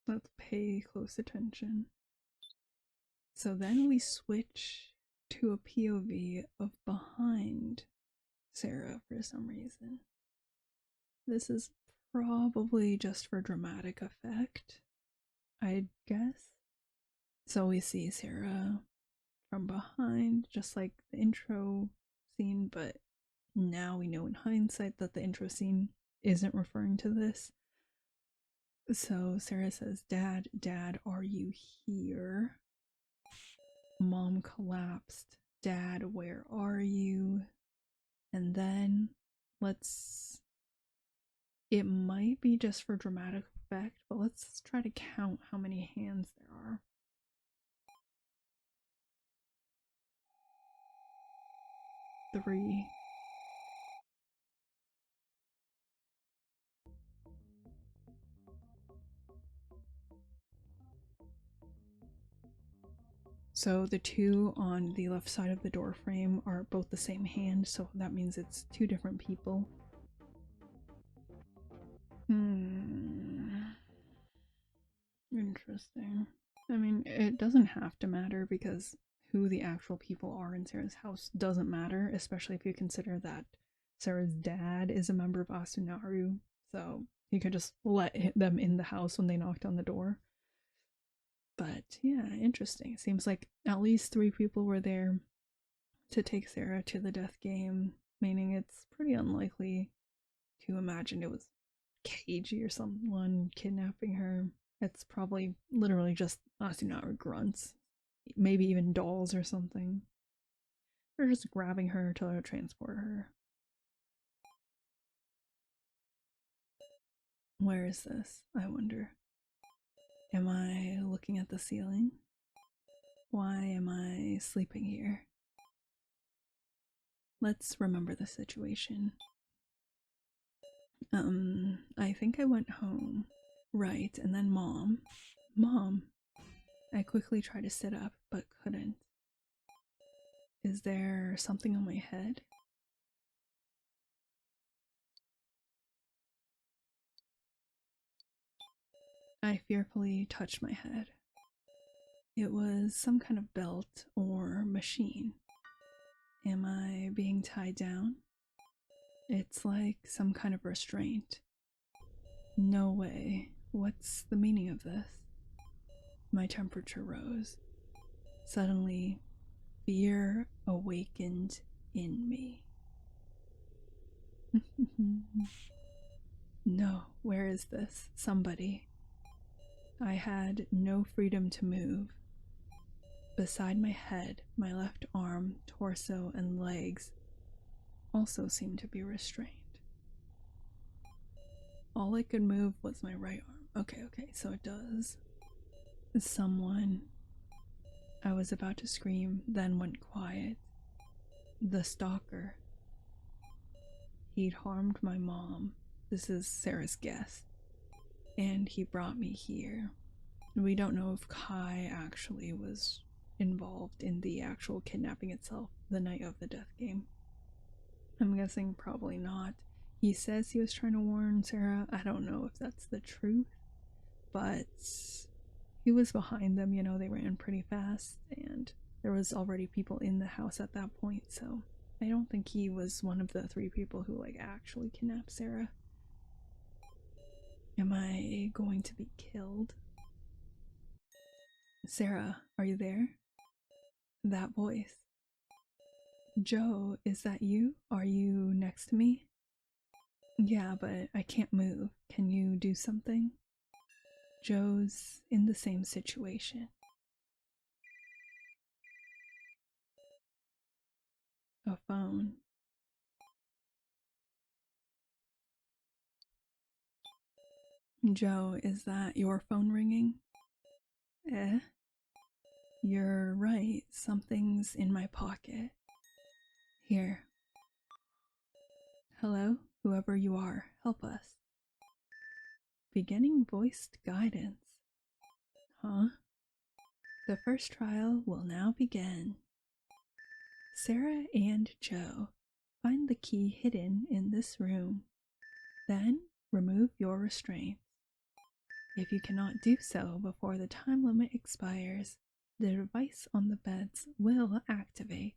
Let's pay close attention. So then we switch to a POV of behind Sara for some reason. This is probably just for dramatic effect, I'd guess. So we see Sara from behind, just like the intro scene, but now we know in hindsight that the intro scene isn't referring to this. So Sara says, "Dad, Dad, are you here?" Mom collapsed. "Dad, where are you?" And then it might be just for dramatic effect, but let's try to count how many hands there are. Three. So the two on the left side of the door frame are both the same hand, so that means it's two different people. Interesting. I mean, it doesn't have to matter because who the actual people are in Sara's house doesn't matter, especially if you consider that Sara's dad is a member of Asunaru, so he could just let them in the house when they knocked on the door. But yeah, interesting. It seems like at least 3 people were there to take Sara to the death game, meaning it's pretty unlikely to imagine it was Keiji or someone kidnapping her. It's probably literally just Asunaru grunts, maybe even dolls or something. They're just grabbing her to transport her. Where is this, I wonder? Am I looking at the ceiling? Why am I sleeping here? Let's remember the situation. I think I went home. Right, and then Mom. Mom! I quickly tried to sit up, but couldn't. Is there something on my head? I fearfully touched my head. It was some kind of belt or machine. Am I being tied down? It's like some kind of restraint. No way. What's the meaning of this? My temperature rose. Suddenly, fear awakened in me. No, where is this? Somebody. I had no freedom to move. Beside my head, my left arm, torso, and legs also seemed to be restrained. All I could move was my right arm. Okay, so it does. Someone. I was about to scream, then went quiet. The stalker. He'd harmed my mom. This is Sara's guess. And he brought me here. We don't know if Kai actually was involved in the actual kidnapping itself the night of the death game. I'm guessing probably not. He says he was trying to warn Sara. I don't know if that's the truth, but he was behind them, you know, they ran pretty fast and there was already people in the house at that point, so I don't think he was one of the 3 people who like actually kidnapped Sara. Am I going to be killed? Sara, are you there? That voice. Joe, is that you? Are you next to me? Yeah, but I can't move. Can you do something? Joe's in the same situation. A phone. Joe, is that your phone ringing? Eh? You're right. Something's in my pocket. Here. Hello? Whoever you are, help us. Beginning voiced guidance. Huh? The first trial will now begin. Sara and Joe, find the key hidden in this room. Then remove your restraints. If you cannot do so before the time limit expires, the device on the beds will activate,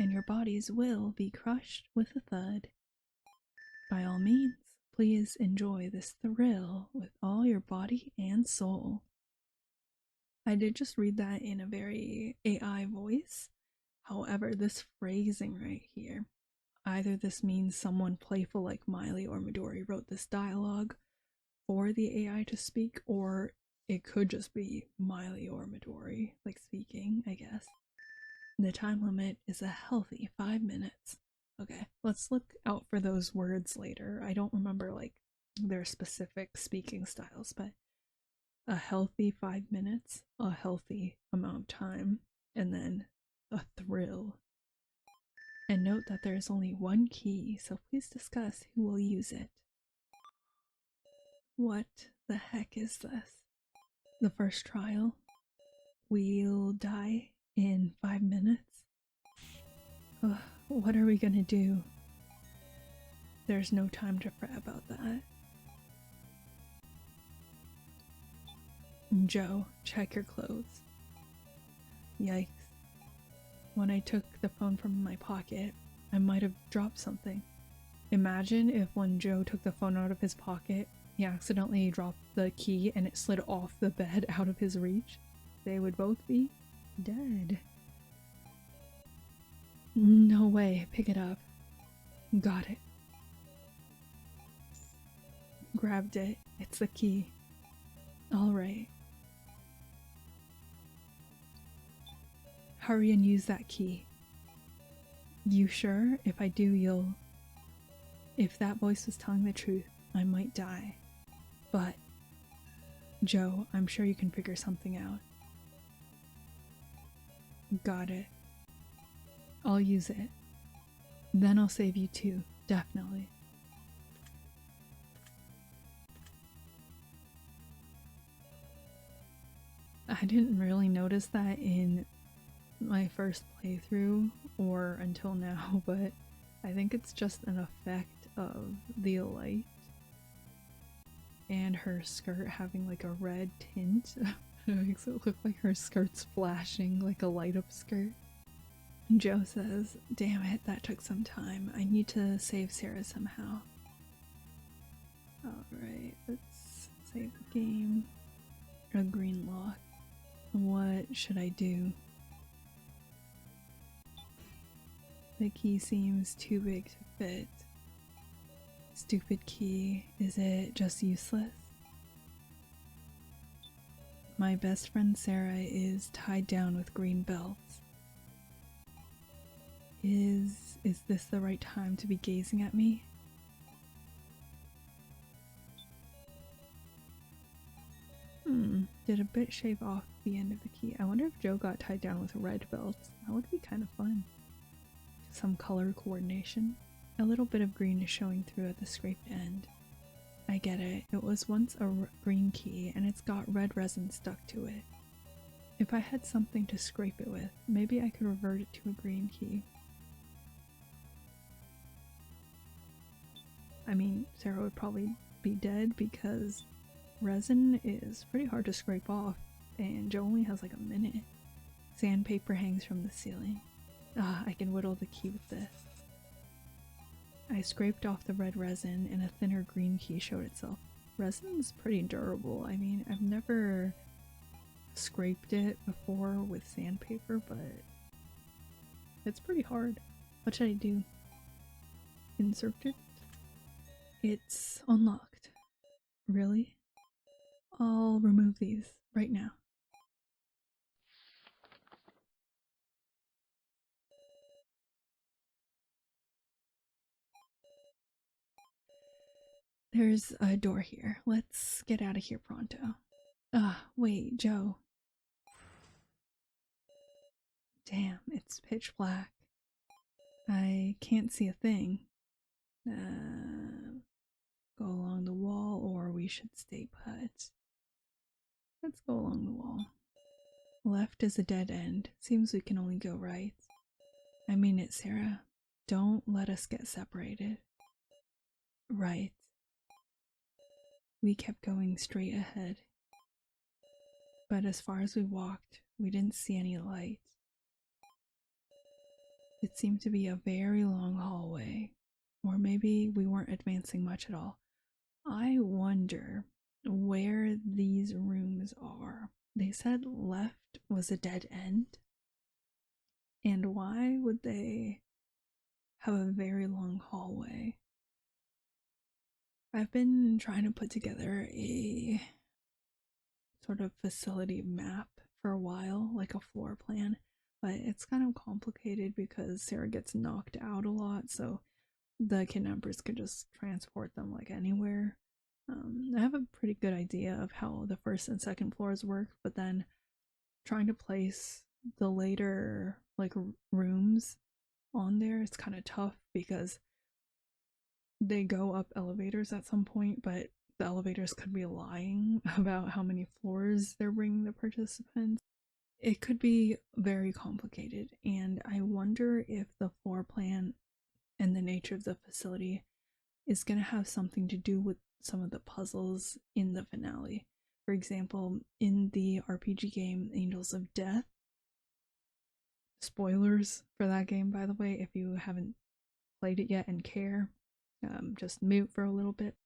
and your bodies will be crushed with a thud. By all means, please enjoy this thrill with all your body and soul. I did just read that in a very AI voice. However, this phrasing right here, either this means someone playful like Miley or Midori wrote this dialogue for the AI to speak, or it could just be Miley or Midori, like speaking, I guess. The time limit is a healthy 5 minutes. Okay, let's look out for those words later. I don't remember like their specific speaking styles, but a healthy 5 minutes, a healthy amount of time, and then a thrill. And note that there is only one key, so please discuss who will use it. What the heck is this? The first trial? We'll die in 5 minutes? Ugh, what are we gonna do? There's no time to fret about that. Joe, check your clothes. Yikes. When I took the phone from my pocket, I might have dropped something. Imagine if when Joe took the phone out of his pocket, he accidentally dropped the key and it slid off the bed out of his reach. They would both be dead. No way, pick it up. Got it. Grabbed it. It's the key. Alright. Hurry and use that key. You sure? If I do, you'll... If that voice was telling the truth, I might die. But, Joe, I'm sure you can figure something out. Got it. I'll use it. Then I'll save you too, definitely. I didn't really notice that in my first playthrough or until now, but I think it's just an effect of the light and her skirt having like a red tint. It makes it look like her skirt's flashing like a light up skirt. Joe says, damn it, that took some time. I need to save Sara somehow. Alright, let's save the game. A green lock. What should I do? The key seems too big to fit. Stupid key. Is it just useless? My best friend Sara is tied down with green belts. Is this the right time to be gazing at me? Did a bit shave off the end of the key. I wonder if Joe got tied down with red belts. That would be kind of fun. Some color coordination. A little bit of green is showing through at the scraped end. I get it. It was once a green key and it's got red resin stuck to it. If I had something to scrape it with, maybe I could revert it to a green key. I mean, Sara would probably be dead because resin is pretty hard to scrape off, and Joe only has like a minute. Sandpaper hangs from the ceiling. I can whittle the key with this. I scraped off the red resin and a thinner green key showed itself. Resin's pretty durable. I mean, I've never scraped it before with sandpaper, but it's pretty hard. What should I do? Insert it? It's unlocked. Really? I'll remove these right now. There's a door here. Let's get out of here pronto. Wait, Joe. Damn, it's pitch black. I can't see a thing. Go along the wall, or we should stay put. Let's go along the wall. Left is a dead end. Seems we can only go right. I mean it, Sarah. Don't let us get separated. Right. We kept going straight ahead. But as far as we walked, we didn't see any light. It seemed to be a very long hallway. Or maybe we weren't advancing much at all. I wonder where these rooms are. They said left was a dead end. And why would they have a very long hallway? I've been trying to put together a sort of facility map for a while, like a floor plan, but it's kind of complicated because Sarah gets knocked out a lot, so the kidnappers could just transport them like anywhere. I have a pretty good idea of how the first and second floors work, but then trying to place the later like rooms on there, it's kind of tough because they go up elevators at some point, but the elevators could be lying about how many floors they're bringing the participants. It could be very complicated, and I wonder if the floor plan and the nature of the facility is going to have something to do with some of the puzzles in the finale. For example, in the RPG game Angels of Death, spoilers for that game, by the way, if you haven't played it yet and care, just mute for a little bit.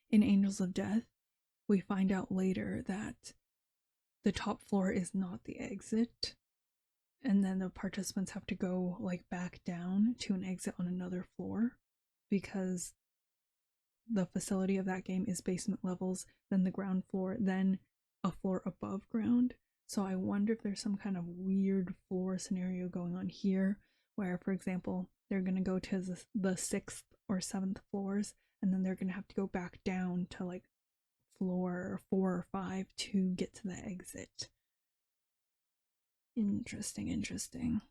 In Angels of Death, we find out later that the top floor is not the exit, and then the participants have to go like back down to an exit on another floor because the facility of that game is basement levels, then the ground floor, then a floor above ground. So I wonder if there's some kind of weird floor scenario going on here where, for example, they're going to go to the 6th or 7th floors, and then they're going to have to go back down to like floor 4 or 5 to get to the exit. Interesting.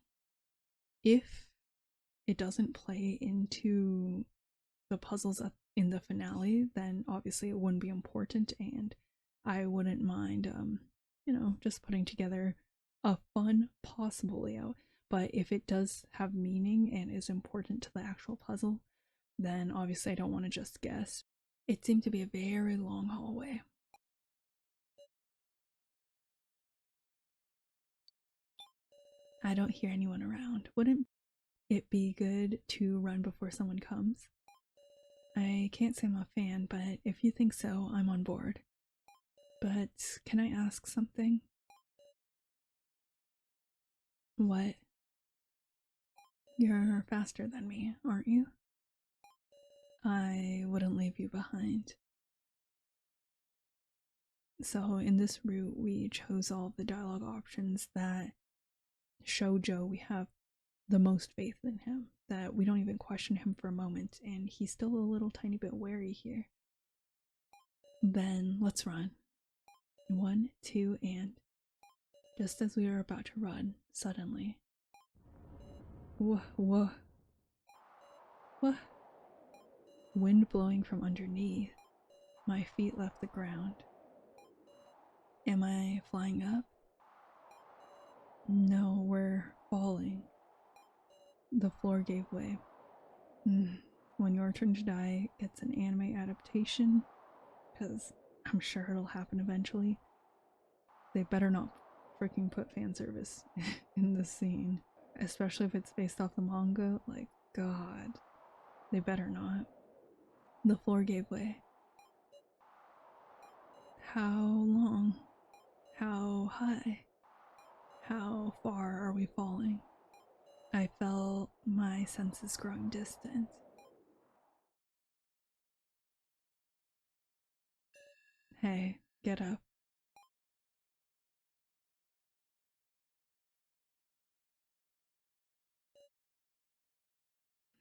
If it doesn't play into the puzzles in the finale, then obviously it wouldn't be important, and I wouldn't mind, just putting together a fun possible layout. But if it does have meaning and is important to the actual puzzle, then obviously I don't want to just guess. It seemed to be a very long hallway. I don't hear anyone around. Wouldn't it be good to run before someone comes? I can't say I'm a fan, but if you think so, I'm on board. But can I ask something? What? You're faster than me, aren't you? I wouldn't leave you behind. So in this route, we chose all of the dialogue options that show Joe we have the most faith in him, that we don't even question him for a moment, and he's still a little tiny bit wary here. Then let's run. 1, 2, and just as we were about to run, suddenly. Whoa. What? Wind blowing from underneath. My feet left the ground. Am I flying up? No, we're falling. The floor gave way. When Your Turn to Die gets an anime adaptation, because I'm sure it'll happen eventually, they better not freaking put fan service in the scene, especially if it's based off the manga. Like, God, they better not. The floor gave way. How long? How high? How far are we falling? I felt my senses growing distant. Hey, get up.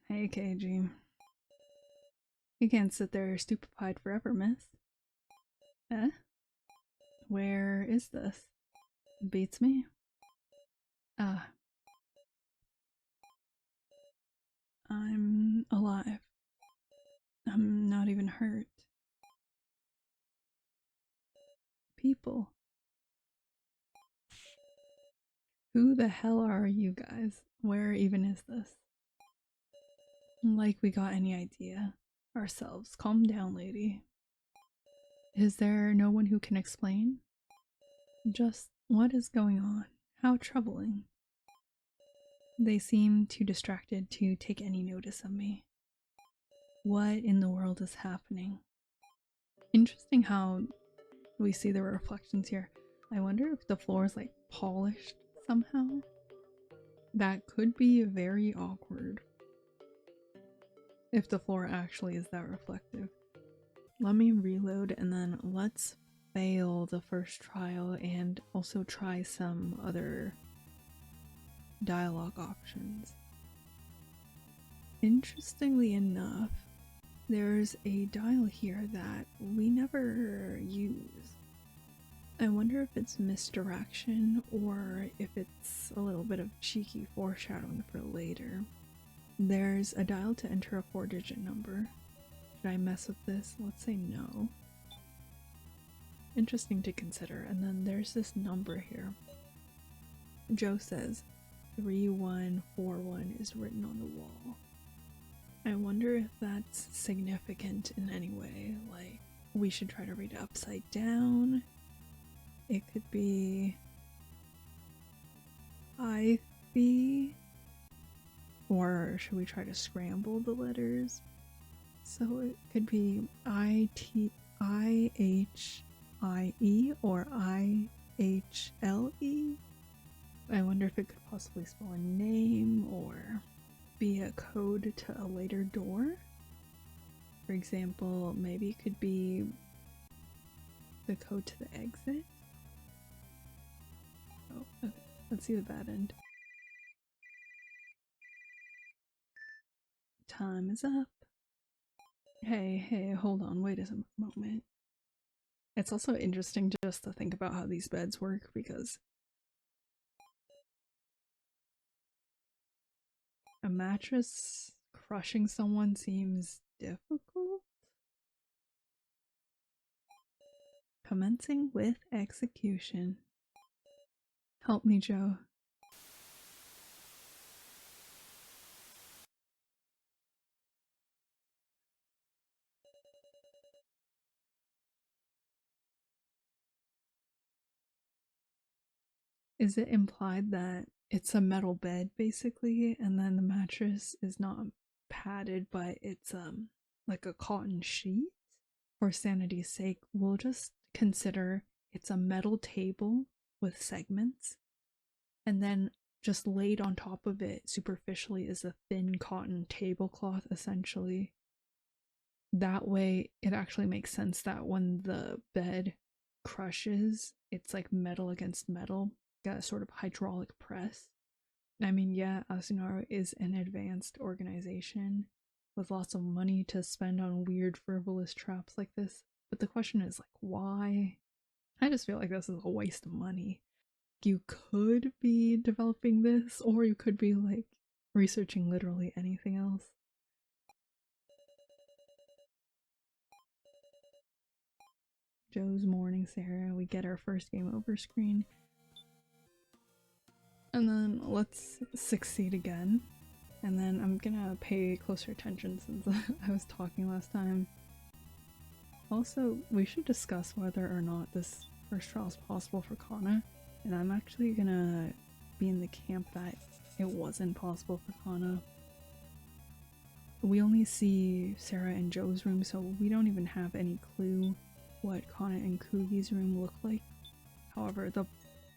Hey, Keiji. You can't sit there stupefied forever, miss. Eh? Where is this? Beats me? Ah. I'm alive. I'm not even hurt. People. Who the hell are you guys? Where even is this? Like we got any idea ourselves. Calm down, lady. Is there no one who can explain? Just what is going on? How troubling. They seem too distracted to take any notice of me. What in the world is happening? Interesting how we see the reflections here. I wonder if the floor is like polished somehow. That could be very awkward. If the floor actually is that reflective. Let me reload and then let's fail the first trial and also try some other dialogue options. Interestingly enough, there's a dial here that we never use. I wonder if it's misdirection or if it's a little bit of cheeky foreshadowing for later. There's a dial to enter a 4-digit number. Should I mess with this? Let's say no. Interesting to consider. And then there's this number here. Joe says 3141 is written on the wall. I wonder if that's significant in any way. Like, we should try to read it upside down. It could be IB, or should we try to scramble the letters? So it could be IHIE or IHLE. I wonder if it could possibly spell a name or be a code to a later door. For example, maybe it could be the code to the exit. Oh, okay. Let's see the bad end. Time is up. Hey, hold on, wait a moment. It's also interesting just to think about how these beds work because a mattress crushing someone seems difficult. Commencing with execution. Help me, Joe. Is it implied that it's a metal bed basically, and then the mattress is not padded, but it's like a cotton sheet? For sanity's sake, we'll just consider it's a metal table with segments, and then just laid on top of it superficially is a thin cotton tablecloth essentially. That way it actually makes sense that when the bed crushes, it's like metal against metal, got a sort of hydraulic press. I mean, yeah, Asunaro is an advanced organization with lots of money to spend on weird frivolous traps like this, but the question is like, why? I just feel like this is a waste of money. You could be developing this, or you could be like researching literally anything else. Joe's morning, Sarah. We get our first game over screen. And then let's succeed again. And then I'm gonna pay closer attention since I was talking last time. Also, we should discuss whether or not this first trial is possible for Kana. And I'm actually gonna be in the camp that it wasn't possible for Kana. We only see Sara and Joe's room, so we don't even have any clue what Kana and Kugi's room look like. However, the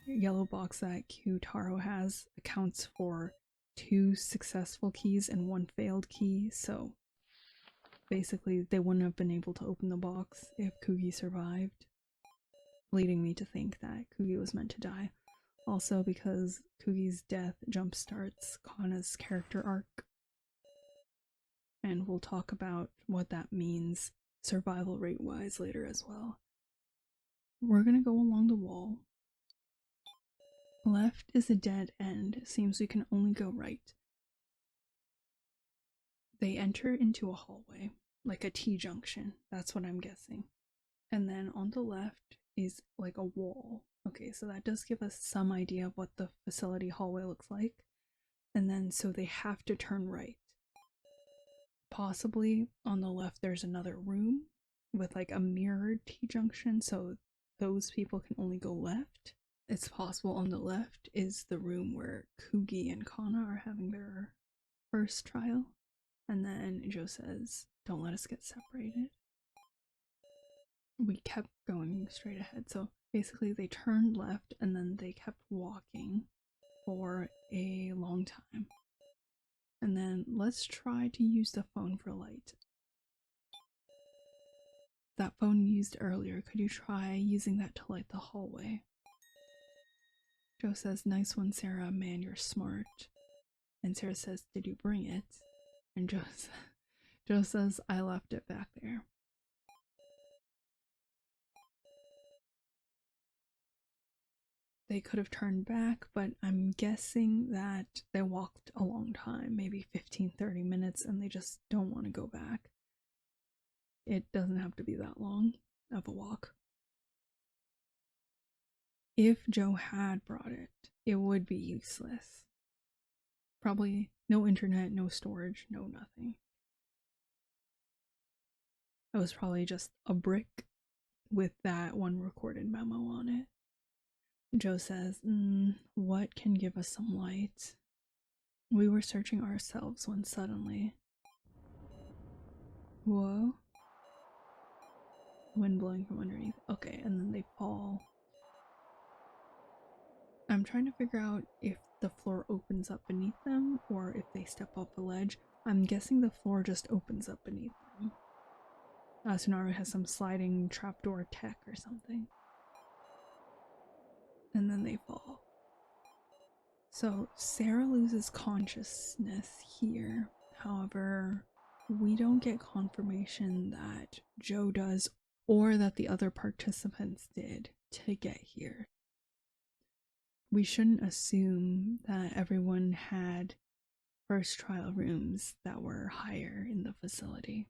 yellow box that Kyutaro has accounts for 2 successful keys and 1 failed key, so basically they wouldn't have been able to open the box if Kugi survived, leading me to think that Kugi was meant to die. Also because Kugi's death jumpstarts Kana's character arc, and we'll talk about what that means survival rate wise later as well. We're gonna go along the wall. Left is a dead end. Seems we can only go right. They enter into a hallway, like a T-junction. That's what I'm guessing. And then on the left is like a wall. Okay, so that does give us some idea of what the facility hallway looks like. And then so they have to turn right. Possibly on the left there's another room with like a mirrored T-junction, so those people can only go left. It's possible on the left is the room where Kugi and Kana are having their first trial. And then Joe says, "Don't let us get separated." We kept going straight ahead. So basically they turned left and then they kept walking for a long time. And then let's try to use the phone for light. That phone you used earlier, could you try using that to light the hallway? Joe says, "Nice one, Sara. Man, you're smart." And Sara says, "Did you bring it?" And Joe says, "I left it back there." They could have turned back, but I'm guessing that they walked a long time, maybe 15-30 minutes, and they just don't want to go back. It doesn't have to be that long of a walk. If Joe had brought it, it would be useless. Probably no internet, no storage, no nothing. It was probably just a brick with that one recorded memo on it. Joe says, "What can give us some light?" We were searching ourselves when suddenly... Whoa. Wind blowing from underneath. Okay, and then they fall. I'm trying to figure out if the floor opens up beneath them or if they step off the ledge. I'm guessing the floor just opens up beneath them. Tsunaru has some sliding trapdoor tech or something. And then they fall. So Sara loses consciousness here. However, we don't get confirmation that Joe does or that the other participants did to get here. We shouldn't assume that everyone had first trial rooms that were higher in the facility.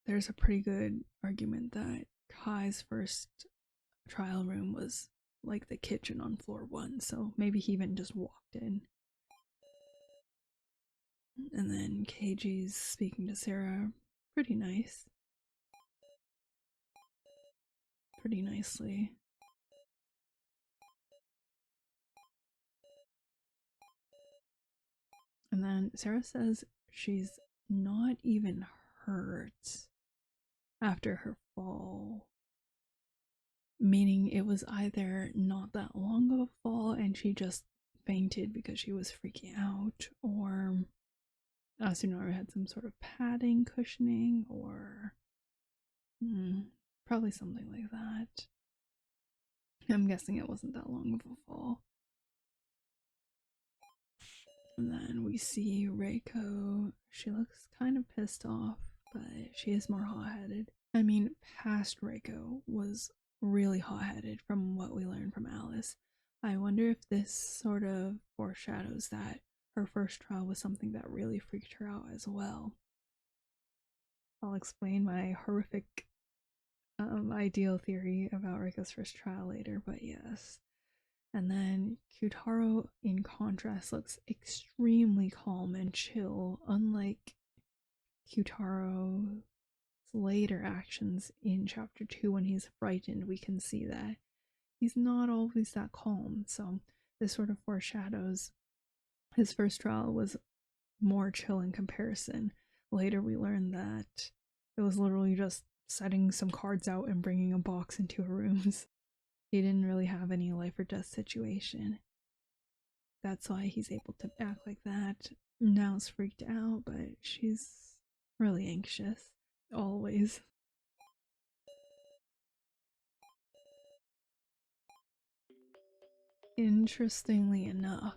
There's a pretty good argument that Kai's first trial room was like the kitchen on floor 1, so maybe he even just walked in. And then Keiji's speaking to Sara pretty nice. Pretty nicely. And then Sara says she's not even hurt after her fall. Meaning it was either not that long of a fall and she just fainted because she was freaking out, or Tsunaru had some sort of padding, cushioning, or probably something like that. I'm guessing it wasn't that long of a fall. And then we see Reiko. She looks kind of pissed off, but she is more hot-headed. I mean, past Reiko was really hot-headed from what we learned from Alice. I wonder if this sort of foreshadows that her first trial was something that really freaked her out as well. I'll explain my horrific ideal theory about Reiko's first trial later, but yes. And then Kyutaro, in contrast, looks extremely calm and chill, unlike Kyutaro's later actions in chapter 2 when he's frightened. We can see that he's not always that calm, so this sort of foreshadows his first trial was more chill in comparison. Later we learn that it was literally just setting some cards out and bringing a box into her rooms. He didn't really have any life or death situation. That's why he's able to act like that. Now's freaked out, but she's really anxious. Always. Interestingly enough,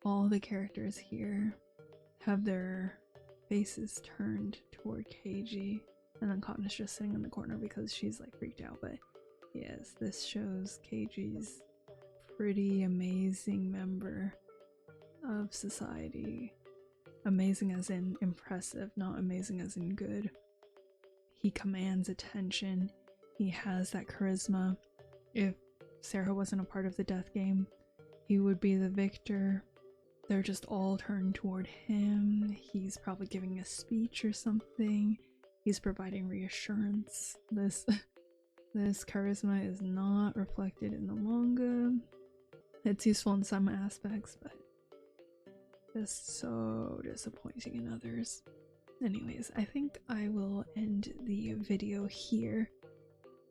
all the characters here have their faces turned toward Keiji, and then Cotton is just sitting in the corner because she's like freaked out. But yes, this shows Keiji's pretty amazing member of society. Amazing as in impressive, not amazing as in good. He commands attention. He has that charisma. If Sara wasn't a part of the death game, he would be the victor. They're just all turned toward him. He's probably giving a speech or something. He's providing reassurance. This charisma is not reflected in the manga. It's useful in some aspects, but just so disappointing in others. Anyways, I think I will end the video here.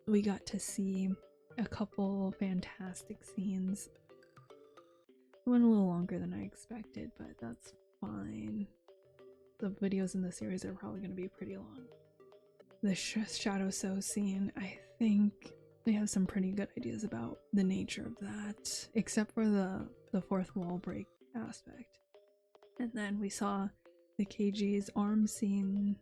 We got to see a couple fantastic scenes. It went a little longer than I expected, but that's fine. The videos in the series are probably going to be pretty long. The Shadow Sew scene, I think they have some pretty good ideas about the nature of that, except for the fourth wall break aspect. And then we saw the Keiji Arms scene,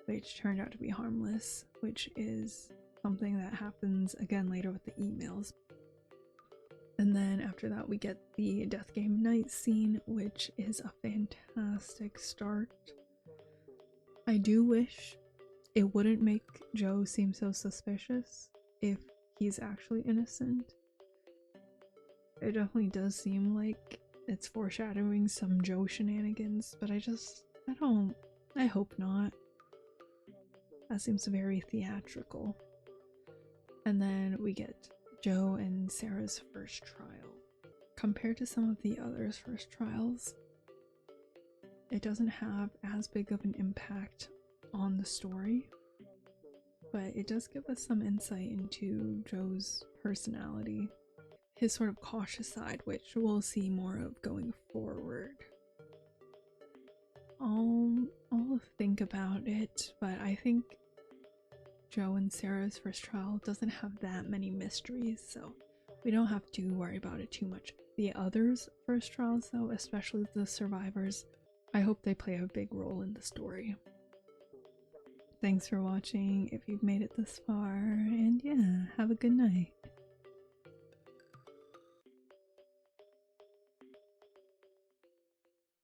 which turned out to be harmless, which is something that happens again later with the emails. And then after that we get the Death Game Night scene, which is a fantastic start. I do wish it wouldn't make Joe seem so suspicious if he's actually innocent. It definitely does seem like it's foreshadowing some Joe shenanigans, but I hope not. That seems very theatrical. And then we get Joe and Sara's first trial. Compared to some of the others' first trials, it doesn't have as big of an impact on the story, but it does give us some insight into Joe's personality, his sort of cautious side, which we'll see more of going forward. I'll think about it, but I think Joe and Sara's first trial doesn't have that many mysteries, so we don't have to worry about it too much. The others' first trials, though, especially the survivors, I hope they play a big role in the story. Thanks for watching if you've made it this far, and yeah, have a good night.